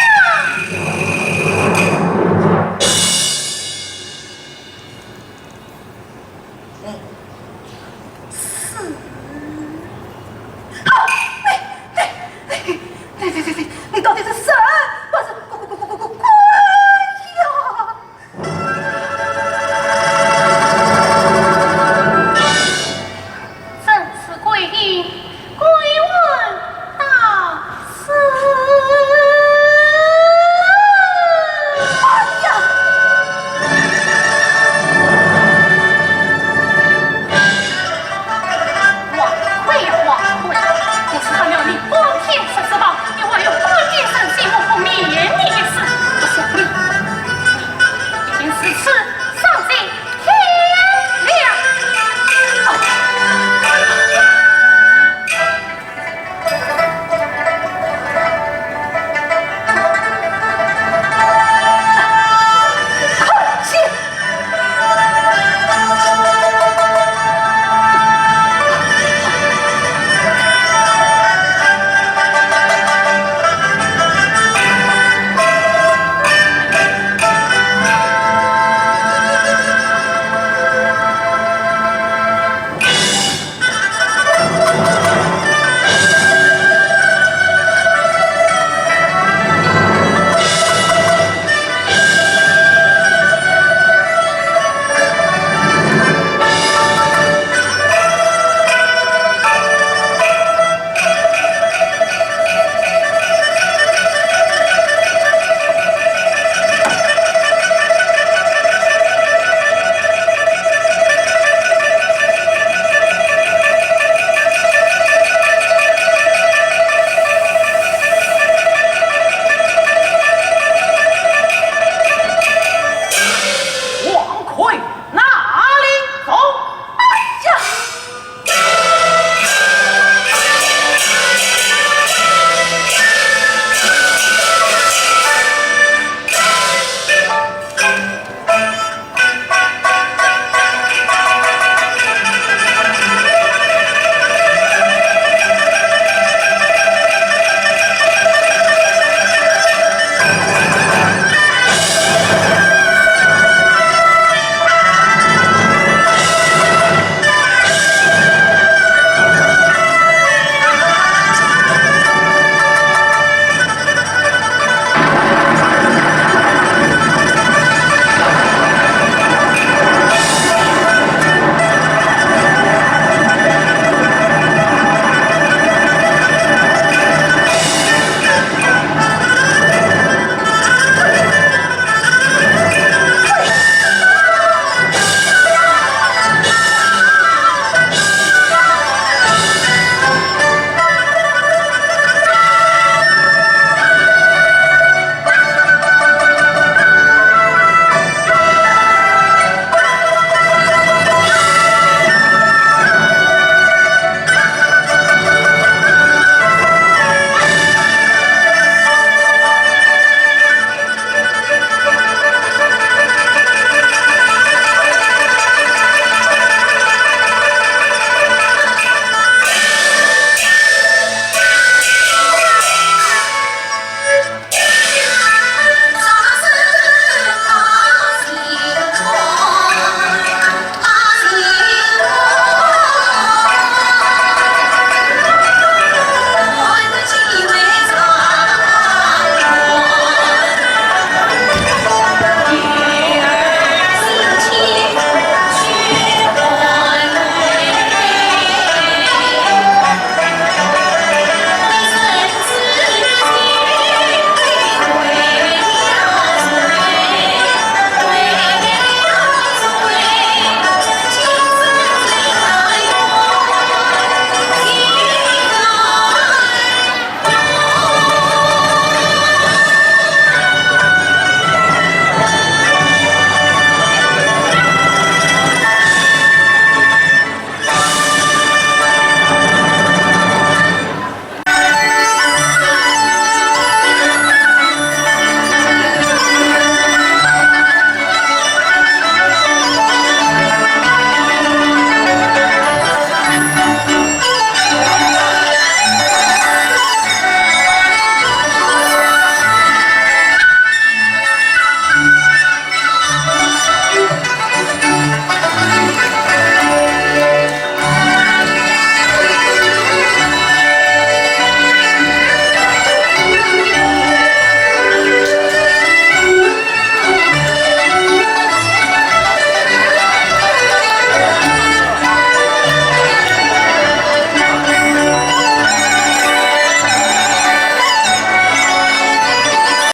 吗？你到底是什